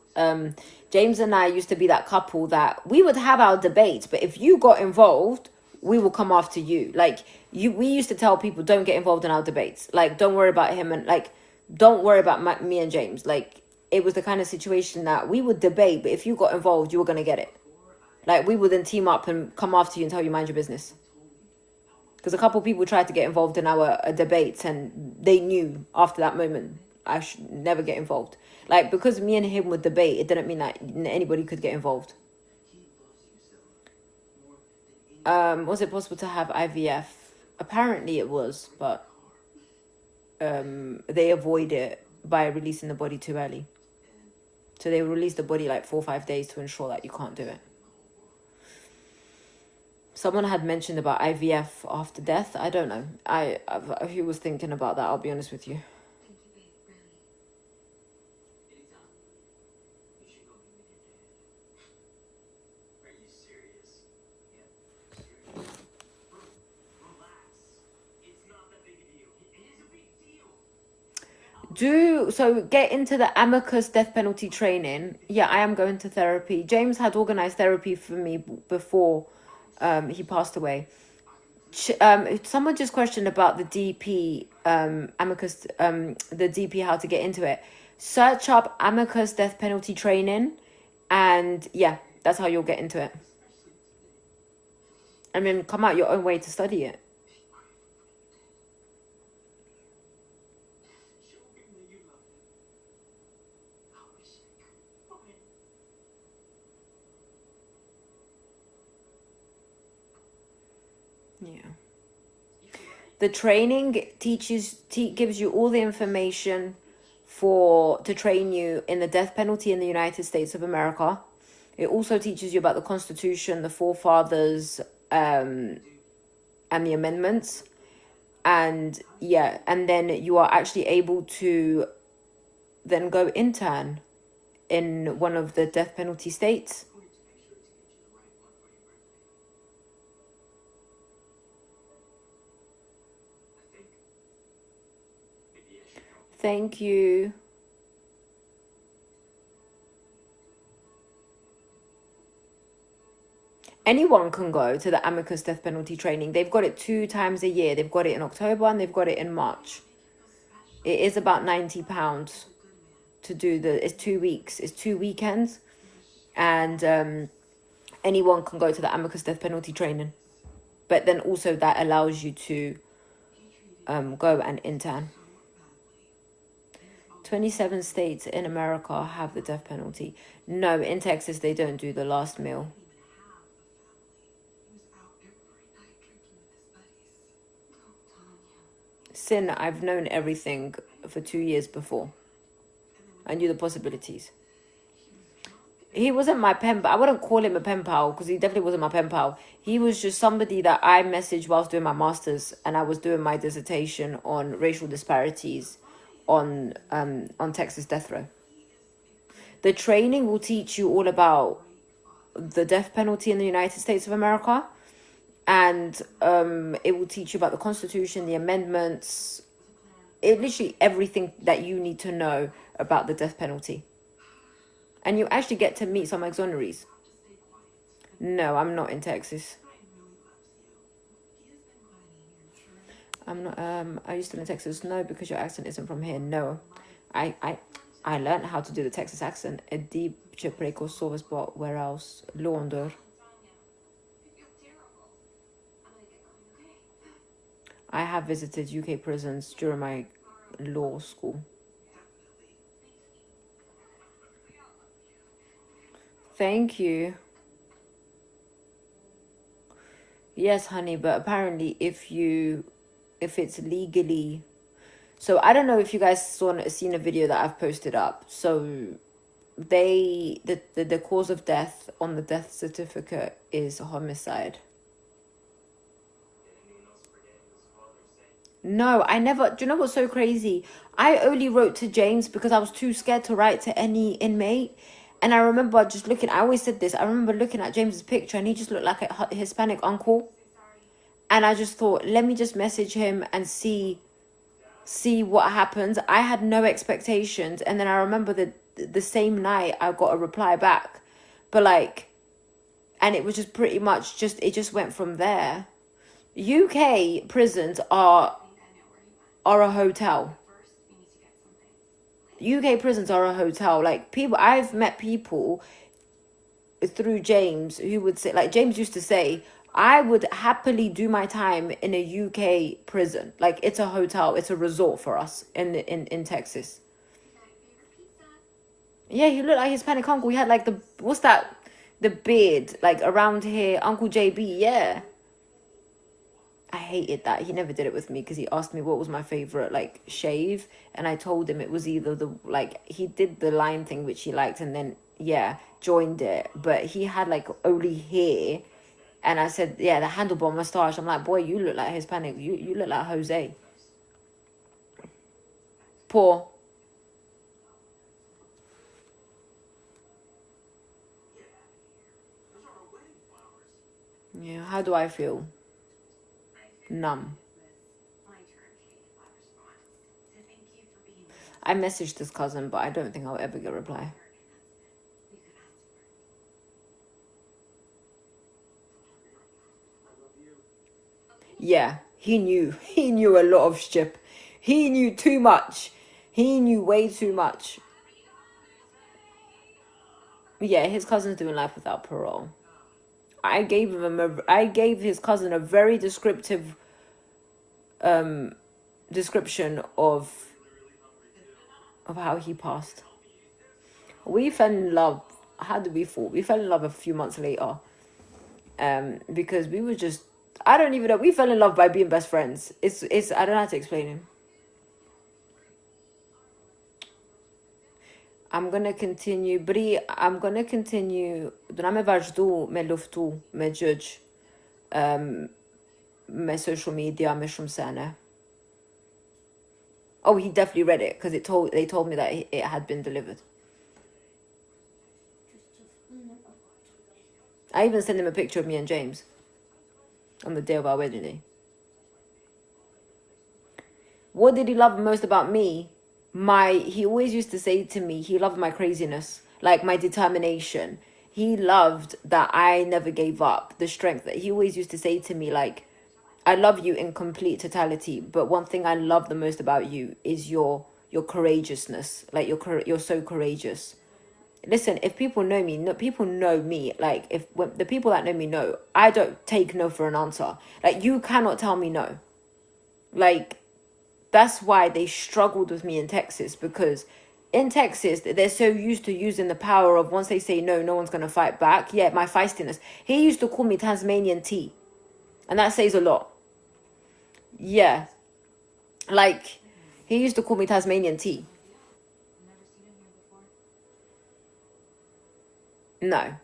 James and I used to be that couple that we would have our debates, but if you got involved, we will come after you. Like, we used to tell people, don't get involved in our debates. Like, don't worry about him, and like, don't worry about me and James. Like, it was the kind of situation that we would debate, but if you got involved, you were going to get it. Like, we would then team up and come after you and tell you, mind your business. Because a couple of people tried to get involved in our debates, and they knew after that moment, I should never get involved. Like, because me and him would debate, it didn't mean that anybody could get involved. Was it possible to have IVF? Apparently it was, but they avoid it by releasing the body too early. So they release the body like 4 or 5 days to ensure that you can't do it. Someone had mentioned about IVF after death. I don't know. Who was thinking about that? I'll be honest with you. Thank you, babe, really. Anytime. You should go be with your dad. Are you serious? Yeah. Serious. Relax. It's not that big a deal. It is a big deal. So get into the amicus death penalty training. Yeah, I am going to therapy. James had organized therapy for me before he passed away. Someone just questioned about the DP amicus, the DP, how to get into it. Search up amicus death penalty training, and yeah, that's how you'll get into it. And then come out your own way to study it. Show him that you love him. I wish I could. Fine. Yeah. The training gives you all the information to train you in the death penalty in the United States of America. It also teaches you about the Constitution, the forefathers, and the amendments. And yeah, and then you are actually able to then go intern in one of the death penalty states. I'm going to make sure to get you the right one for your birthday. I think maybe I should help you. Thank you. Anyone can go to the amicus death penalty training. They've got it 2 times a year. They've got it in October and they've got it in March. It is about £90 to do it's 2 weeks. It's 2 weekends. And anyone can go to the amicus death penalty training. But then also that allows you to go and intern. 27 states in America have the death penalty. No, in Texas they don't do the last meal. Sin, I've known everything for 2 years before. I knew the possibilities. He wasn't my pen pal. I wouldn't call him a pen pal because he definitely wasn't my pen pal. He was just somebody that I messaged whilst doing my master's, and I was doing my dissertation on racial disparities on Texas death row. The training will teach you all about the death penalty in the United States of America. And it will teach you about the Constitution, the amendments, literally everything that you need to know about the death penalty. And you actually get to meet some exonerees. No, I'm not in Texas. I'm not. Are you still in Texas? No, because your accent isn't from here. No, I learned how to do the Texas accent. Edip Chepreco Sovespot. Where else? Londor. I have visited UK prisons during my law school. Thank you. Yes, honey, but apparently if it's legally... So I don't know if you guys seen a video that I've posted up. So the cause of death on the death certificate is homicide. No, I never. Do you know what's so crazy? I only wrote to James because I was too scared to write to any inmate. And I remember just looking, I always said this, I remember looking at James's picture and he just looked like a Hispanic uncle. And I just thought, let me just message him and see what happens. I had no expectations. And then I remember the same night I got a reply back. But like, and it was just pretty much it just went from there. UK prisons are a hotel. UK prisons are a hotel. Like I've met people through James who would say, like James used to say, I would happily do my time in a UK prison. Like it's a hotel, it's a resort for us in Texas. Yeah, he looked like Hispanic uncle. He had like the beard like around here, Uncle JB. Yeah. I hated that. He never did it with me because he asked me what was my favorite like shave, and I told him it was either the like he did the line thing which he liked, and then joined it, but he had like only hair, and I said the handlebar mustache. I'm like, boy, you look like Hispanic. You look like Jose. Poor. Yeah, how do I feel? Numb. I messaged his cousin, but I don't think I'll ever get a reply. Yeah, he knew. He knew a lot of shit. He knew too much. He knew way too much. Yeah, his cousin's doing life without parole. I gave his cousin a very descriptive description of how he passed. We fell in love. How did we fall? We fell in love a few months later. Because we were just, I don't even know. We fell in love by being best friends. It's I don't know how to explain him. I'm gonna continue. Bri, I'm gonna continue. Do na me vazhdu me luftu me judge me social media me shumë sene. Oh, he definitely read it because they told me that it had been delivered. I even sent him a picture of me and James on the day of our wedding day. What did he love most about me? He always used to say to me, he loved my craziness, like my determination. He loved that I never gave up, the strength that he always used to say to me, like, I love you in complete totality, but one thing I love the most about you is your courageousness. Like you're so courageous. Listen, if people know me, people know me. Like when the people that know me know, I don't take no for an answer. Like you cannot tell me no. Like that's why they struggled with me in Texas, because in Texas they're so used to using the power of once they say no, no one's gonna fight back. Yeah, my feistiness. He used to call me Tasmanian tea, and that says a lot. Yeah, like he used to call me Tasmanian tea. No. Pearson,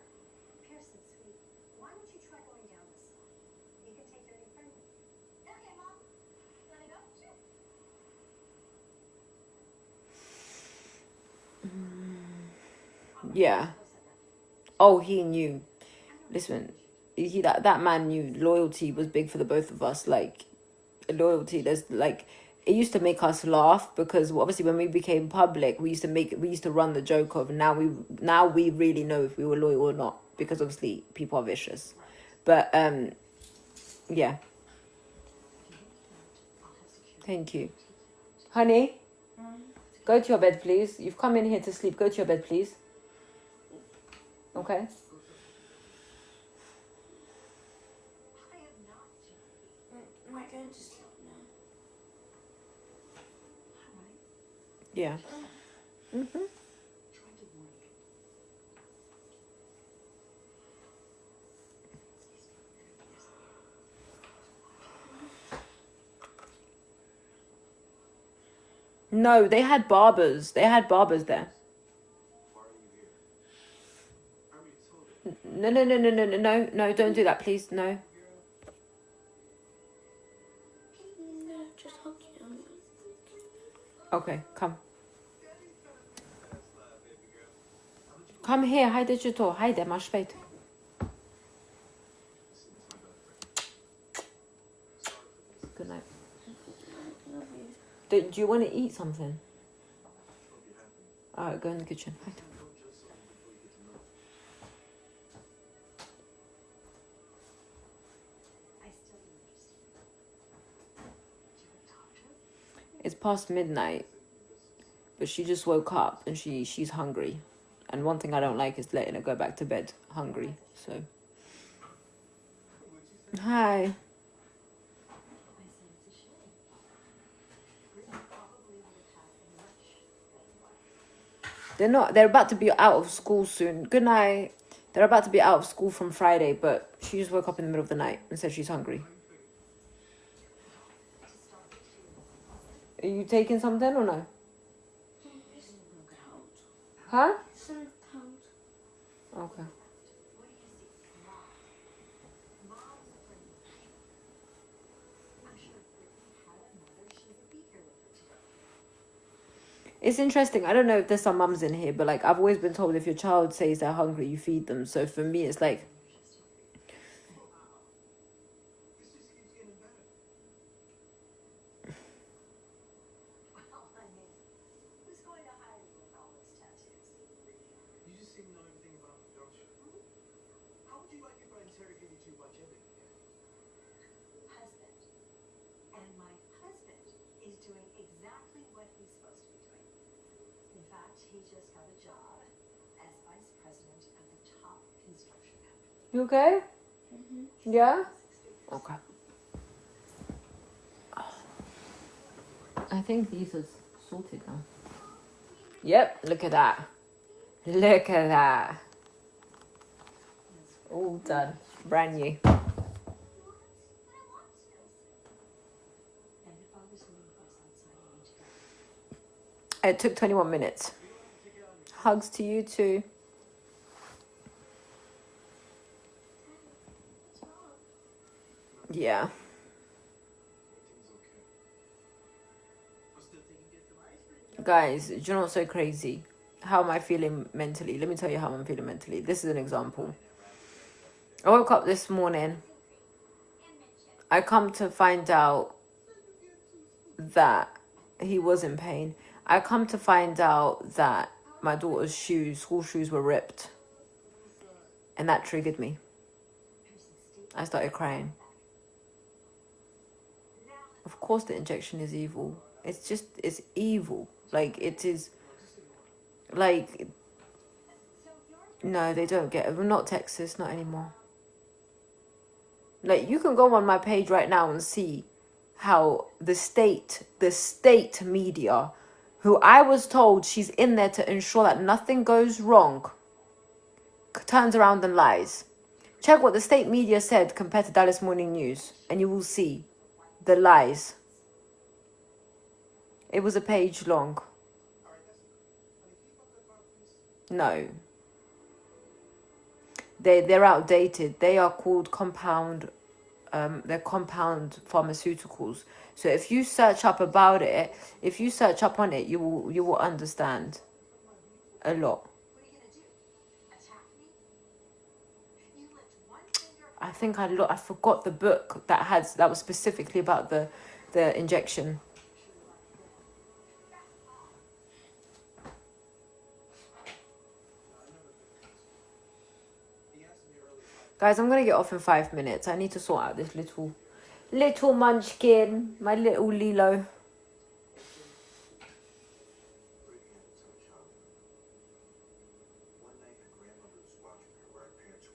sweet, why don't you try going down this one? You can take your new friend with you. Okay, Mom. Wanna go? Sure. Yeah. Oh, he knew. Listen, that man knew loyalty was big for the both of us. Like loyalty, there's like it used to make us laugh because obviously when we became public, we used to run the joke of now we really know if we were loyal or not, because obviously people are vicious. But yeah. Thank you. Honey, go to your bed, please. You've come in here to sleep. Go to your bed, please. Okay? I am not. Am I going to sleep now? Yeah. No, they had barbers. They had barbers there. No, no, don't do that, please. No. No, just hug you. Okay, come. Come here, haydi Cito. Haydi, masz spät. Good night. Love you. Do you want to eat something? Alright, go in the kitchen. Haydi. I still don't understand. Did you ever talk to her? It's past midnight, but she just woke up and she's hungry. And one thing I don't like is letting her go back to bed hungry. So, hi. I said it's a shame. Brittany probably would have had a much better life. They're about to be out of school soon. Good night. They're about to be out of school from Friday, but she just woke up in the middle of the night and said she's hungry. Are you taking something or no? Count. Huh? Some count. Okay. What do you see? Mom. Mom's afraid. I'm sure if Brittany had a mother, she would be here with her today. It's interesting. I don't know if there's some mums in here, but like I've always been told if your child says they're hungry, you feed them. So for me, it's like, This just keeps getting better. Well, I mean, who's going to hire you with all those tattoos? You just seem to know everything about me, don't you? How would you like if I interrogated you about your baby? Husband. And my husband is doing exactly what he's supposed to be doing. In fact, he just got a job as vice president at the top construction company. you okay? Yeah? Okay. I think these are sorted now. Yep, look at that. Look at that. All done. Brand new. And your father's waiting for us outside. I need to go. It took 21 minutes. Hugs to you too. Yeah. Everything's okay. I'm still taking good some ice cream. Guys, do you know what's so crazy? How am I feeling mentally? Let me tell you how I'm feeling mentally. This is an example. I woke up this morning. I come to find out that he was in pain. I come to find out that my daughter's shoes, school shoes, were ripped. And that triggered me. I started crying. Of course the injection is evil. It's evil. Like, it is, like, no, they don't get it. We're not Texas, not anymore. Like, you can go on my page right now and see how the state media, who I was told she's in there to ensure that nothing goes wrong, turns around and lies. Check what the state media said compared to Dallas Morning News, and you will see the lies. It was a page long. No. They're outdated. They are called compound. They're compound pharmaceuticals. So if you search up about it, if you search up on it, you will understand a lot. What are you going to do? Attack me? You lift one finger. I think I forgot the book that was specifically about the injection. Guys, I'm gonna get off in 5 minutes. I need to sort out this little munchkin, my little Lilo. Brittany had a tough childhood. One night, her grandmother was watching her where her parents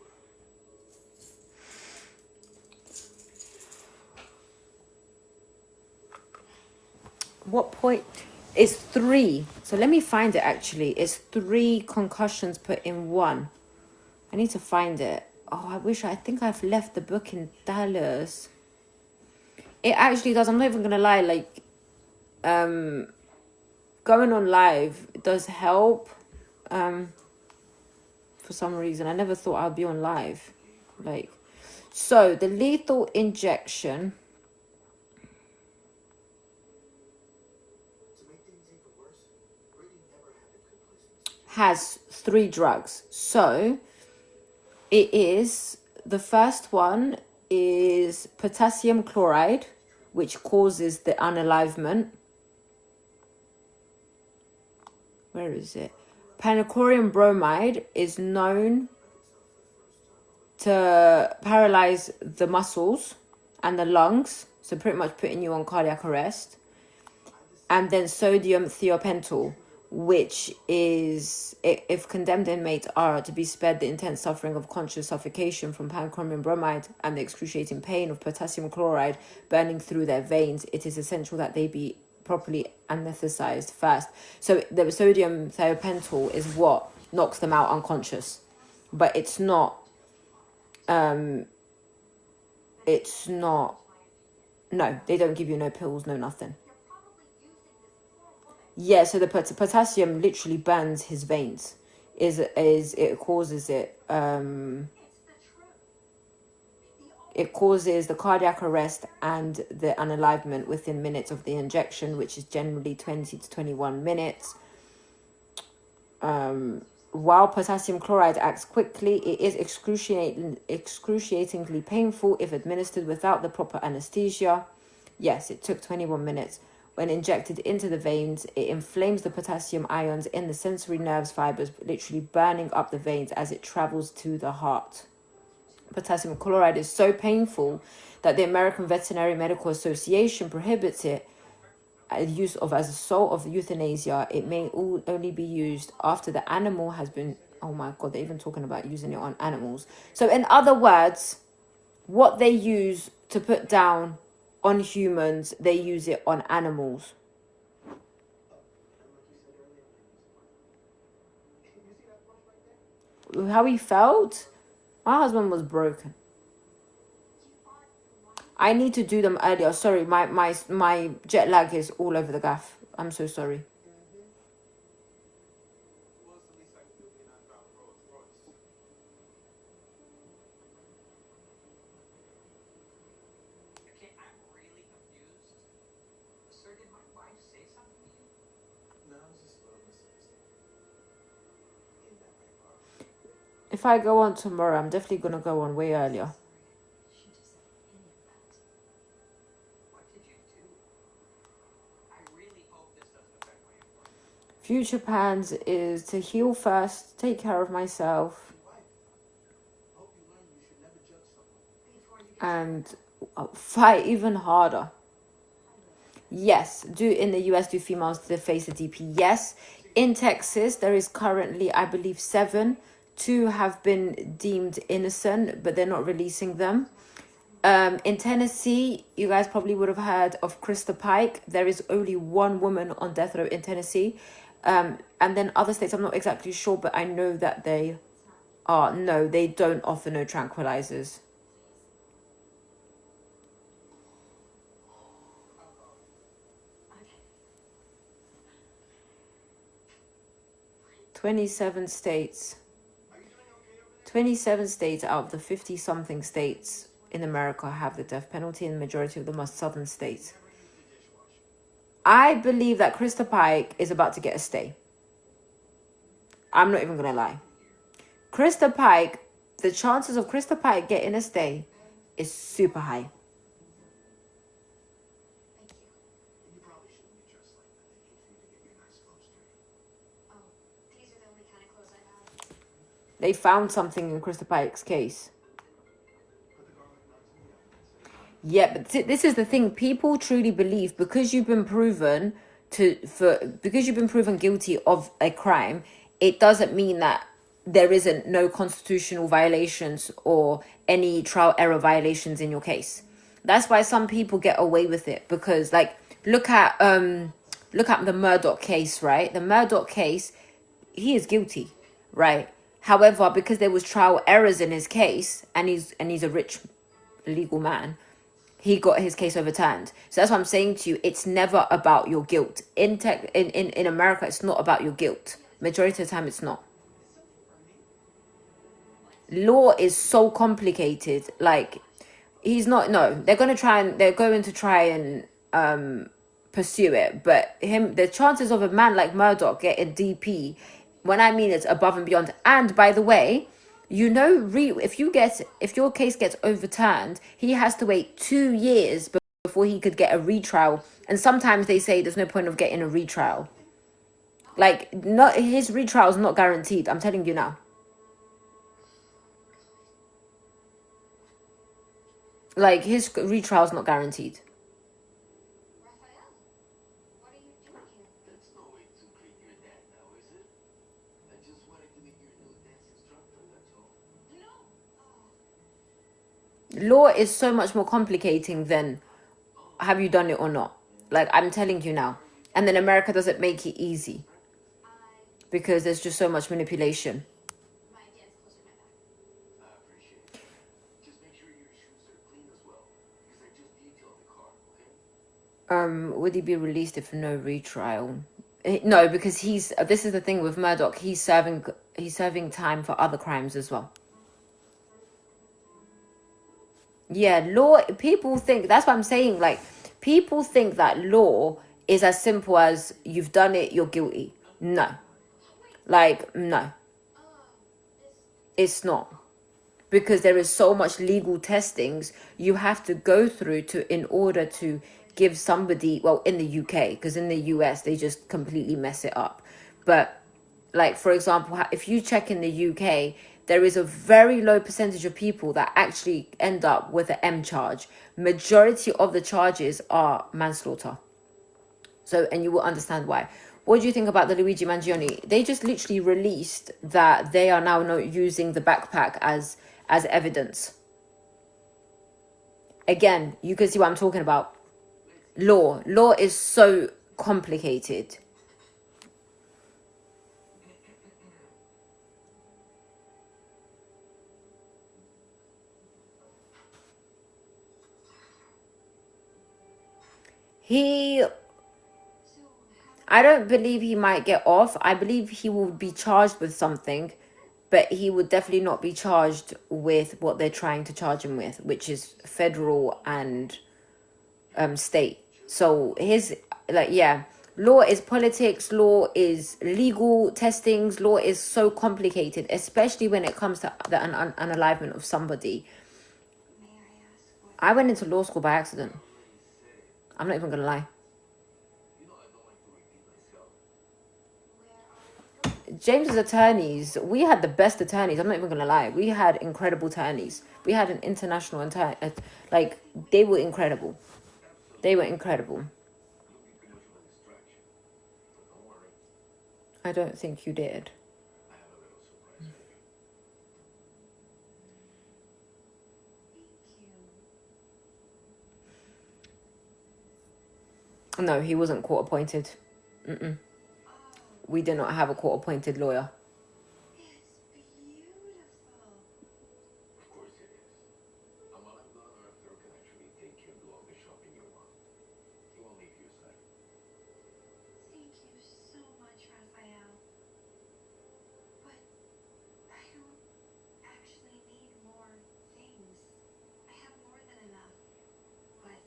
were. What point? It's 3. So let me find it actually. It's 3 concussions put in 1. I need to find it. Oh, I think I've left the book in Dallas. It actually does. I'm not even gonna lie, like, going on live does help. For some reason. I never thought I'd be on live. Like, so the lethal injection To make things even worse, Brittany never had a good place in this. has 3 drugs. So it is, the first one is potassium chloride, which causes the unalivement. Where is it? Pancorium bromide is known to paralyze the muscles and the lungs, so pretty much putting you on cardiac arrest. And then sodium thiopental, which is, if condemned inmates are to be spared the intense suffering of conscious suffocation from pancorium bromide and the excruciating pain of potassium chloride burning through their veins, it is essential that they be properly anesthetized first. So the sodium thiopental is what knocks them out unconscious, but it's not. No, they don't give you no pills, no nothing. You're probably using Yeah, so the potassium literally burns his veins. Is it causes it it causes the cardiac arrest and the unalivement within minutes of the injection, which is generally 20 to 21 minutes. While potassium chloride acts quickly, it is excruciatingly painful if administered without the proper anesthesia. Yes, it took 21 minutes. When injected into the veins, it inflames the potassium ions in the sensory nerves fibers, literally burning up the veins as it travels to the heart. Potassium chloride is so painful that the American Veterinary Medical Association prohibits it use of as a sort of euthanasia. It may only be used after the animal has been, oh my god, they're even talking about using it on animals. So in other words, what they use to put down on humans, they use it on animals. How he felt? My husband was broken. I need to do them earlier. Sorry, my jet lag is all over the gaff. I'm so sorry. Okay, I'm really confused. Sir, did my wife say something to you? No, it's just a little misunderstanding. In that way, Bob. If I go on tomorrow, I'm definitely gonna go on way earlier. She just said any of that. What did you do? I really hope this doesn't affect my employment. Future plans is to heal first, take care of myself, Hope you learn you should never judge someone. and fight even harder. Yes, in the US do females to face the DP? Yes. In Texas, there is currently, I believe, 7. 2 have been deemed innocent, but they're not releasing them. In Tennessee, you guys probably would have heard of Krista Pike. There is only 1 woman on death row in Tennessee. And then other states, I'm not exactly sure, but I know that they don't offer no tranquilizers. 27 states. 27 states out of the 50-something states in America have the death penalty, and the majority of them are southern states. I believe that Krista Pike is about to get a stay. I'm not even going to lie. Krista Pike, the chances of Krista Pike getting a stay is super high. You probably shouldn't be dressed like that. They hate for you to get your nice clothes straight. Oh, these are the only kind of clothes I have. They found something in Krista Pike's case. Yeah, but this is the thing. People truly believe because you've been proven guilty of a crime, it doesn't mean that there isn't no constitutional violations or any trial error violations in your case. That's why some people get away with it, because like look at the Murdoch case, right? The Murdoch case, he is guilty, right? However, because there was trial errors in his case, and he's a rich legal man, he got his case overturned. So that's what I'm saying to you. It's never about your guilt. In America, it's not about your guilt. Majority of the time, it's not. Law is so complicated. Like, they're going to try and pursue it. But the chances of a man like Murdoch getting DP, when I mean it's above and beyond. And by the way, if your case gets overturned, he has to wait 2 years before he could get a retrial. And sometimes they say there's no point of getting a retrial. Like, his retrial is not guaranteed. I'm telling you now. Like, his retrial is not guaranteed. Raphael, what are you doing here? That's no way to greet your dad now, is it? I just wanted to meet your new dance instructor, that's all. No. Law is so much more complicating than have you done it or not. Like, I'm telling you now. And then America doesn't make it easy because there's just so much manipulation. My dad's close to my back. I appreciate it. Just make sure your shoes are clean as well, because I just detailed the car, okay? Would he be released if no retrial? No, because this is the thing with Murdoch. He's serving time for other crimes as well. Yeah, law. People think that's what I'm saying. Like, people think that law is as simple as you've done it, you're guilty. No, like no, it's not. Because there is so much legal testings you have to go through to in order to give somebody, well, in the UK, because in the US they just completely mess it up. But like, for example, if you check in the UK, there is a very low percentage of people that actually end up with an M charge. Majority of the charges are manslaughter. So, and you will understand why. What do you think about the Luigi Mangione? They just literally released that they are now not using the backpack as evidence. Again, you can see what I'm talking about. Law is so complicated. I don't believe he might get off. I believe he will be charged with something, but he would definitely not be charged with what they're trying to charge him with, which is federal and state. So law is politics, law is legal testings, law is so complicated, especially when it comes to the unalivement of somebody. I went into law school by accident. I'm not even gonna lie. James's attorneys, we had the best attorneys. I'm not even gonna lie. We had incredible attorneys. We had an international attorney. Like, they were incredible. They were incredible. I don't think you did. No, he wasn't court appointed. We did not have a court appointed lawyer. It's beautiful. Of course it is. And while I'm gone, Arthur can actually take you and do all the shopping you want. He won't leave you aside. Thank you so much, Raphael. But I don't actually need more things. I have more than enough. But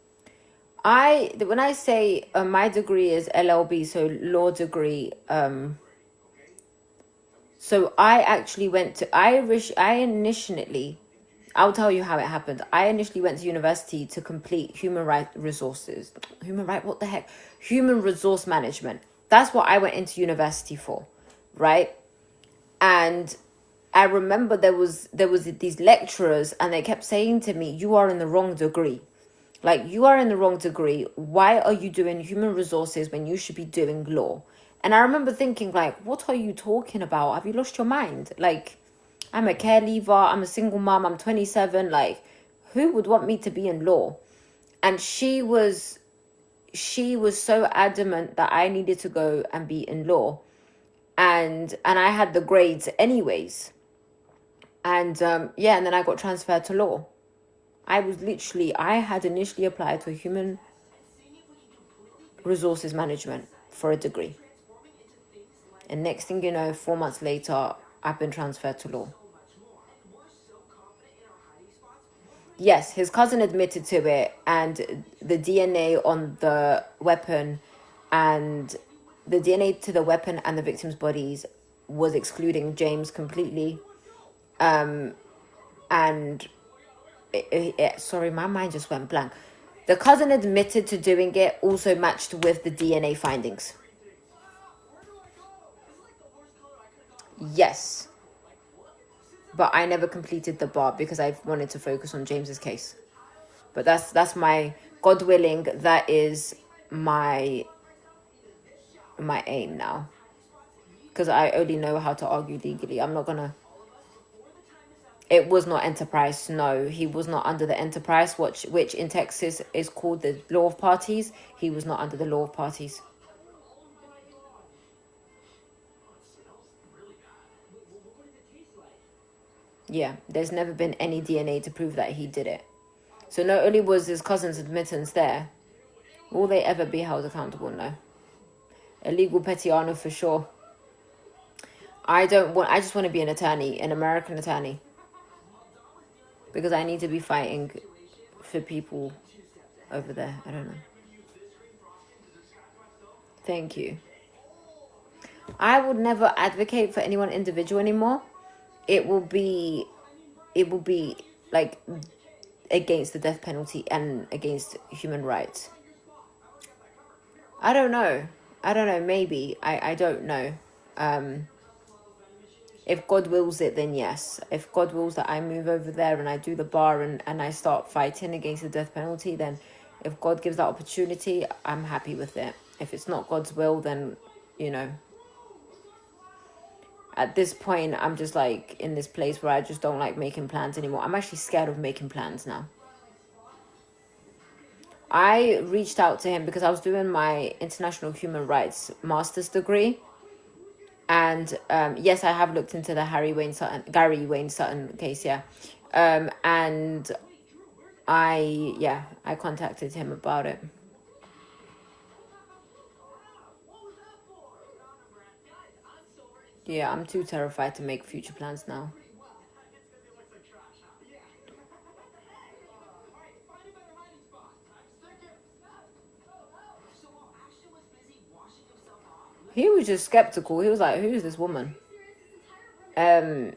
When I say my degree is LLB, so law degree, so I actually went to, I'll tell you how it happened. I initially went to university to complete human resource management. That's what I went into university for, right? And I remember there was these lecturers, and they kept saying to me, you are in the wrong degree. Like, you are in the wrong degree. Why are you doing human resources when you should be doing law? And I remember thinking, like, what are you talking about? Have you lost your mind? Like, I'm a care leaver. I'm a single mom. I'm 27. Like, who would want me to be in law? And she was so adamant that I needed to go and be in law. And I had the grades anyways. And and then I got transferred to law. I had initially applied to human resources management for a degree. And next thing you know, 4 months later, I've been transferred to law. Yes, his cousin admitted to it, and the DNA on the weapon and the DNA to the weapon and the victim's bodies was excluding James completely. Sorry, my mind just went blank. The cousin admitted to doing it, also matched with the DNA findings. Yes. But I never completed the bar because I wanted to focus on James's case. But that's my, God willing, that is my aim now. Because I only know how to argue legally. I'm not gonna... It was not enterprise. No, he was not under the enterprise, which in Texas is called the law of parties. He was not under the law of parties. Yeah, there's never been any DNA to prove that he did it. So not only was his cousin's admittance there, will they ever be held accountable? No. A legal Tiana for sure. I just want to be an attorney, an American attorney. Because I need to be fighting for people over there. I don't know. Thank you. I would never advocate for anyone individual anymore. It will be like against the death penalty and against human rights. I don't know. Maybe. I don't know. If God wills it, then yes. If God wills that I move over there and I do the bar and I start fighting against the death penalty, then if God gives that opportunity, I'm happy with it. If it's not God's will, then, you know, at this point, I'm just like in this place where I just don't like making plans anymore. I'm actually scared of making plans now. I reached out to him because I was doing my international human rights master's degree. And yes, I have looked into the Gary Wayne Sutton case, yeah. And I contacted him about it. Yeah, I'm too terrified to make future plans now. He was just skeptical. He was like, who is this woman? And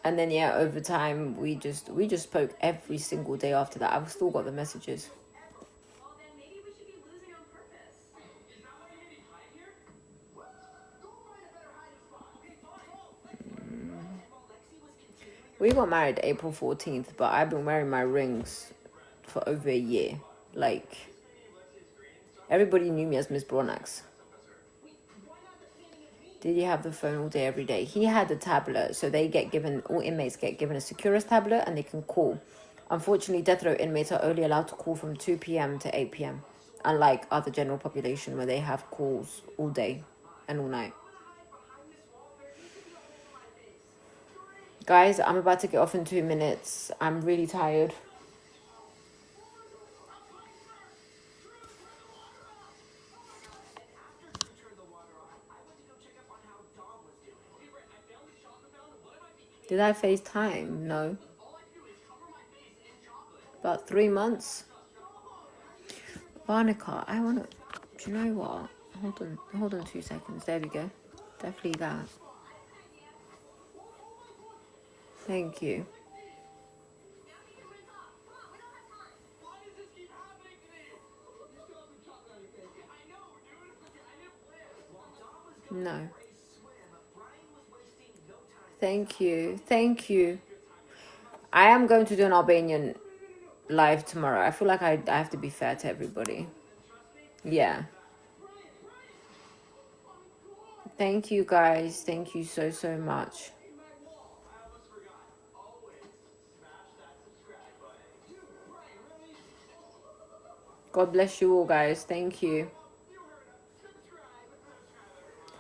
then yeah, over time we just spoke every single day after that. I've still got the messages. We got married April 14th, but I've been wearing my rings for over a year. Like, everybody knew me as Miss Broadnax. Did he have the phone all day, every day? He had the tablet, so all inmates get given a Securus tablet and they can call. Unfortunately, death row inmates are only allowed to call from 2 p.m. to 8 p.m. Unlike other general population where they have calls all day and all night. Guys, I'm about to get off in 2 minutes. I'm really tired. Did I FaceTime? No. About 3 months. Varnica, I want to... Do you know what? Hold on 2 seconds. There we go. Definitely that. Thank you. No. Thank you. I am going to do an Albanian live tomorrow. I feel like I have to be fair to everybody. Yeah. Thank you, guys. Thank you so much. God bless you all, guys. Thank you.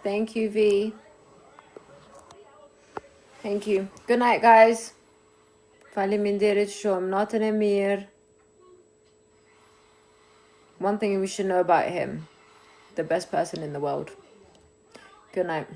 Thank you, V. Thank you. Good night, guys. Faleminderit shumë. Natën e mirë. One thing we should know about him. The best person in the world. Good night.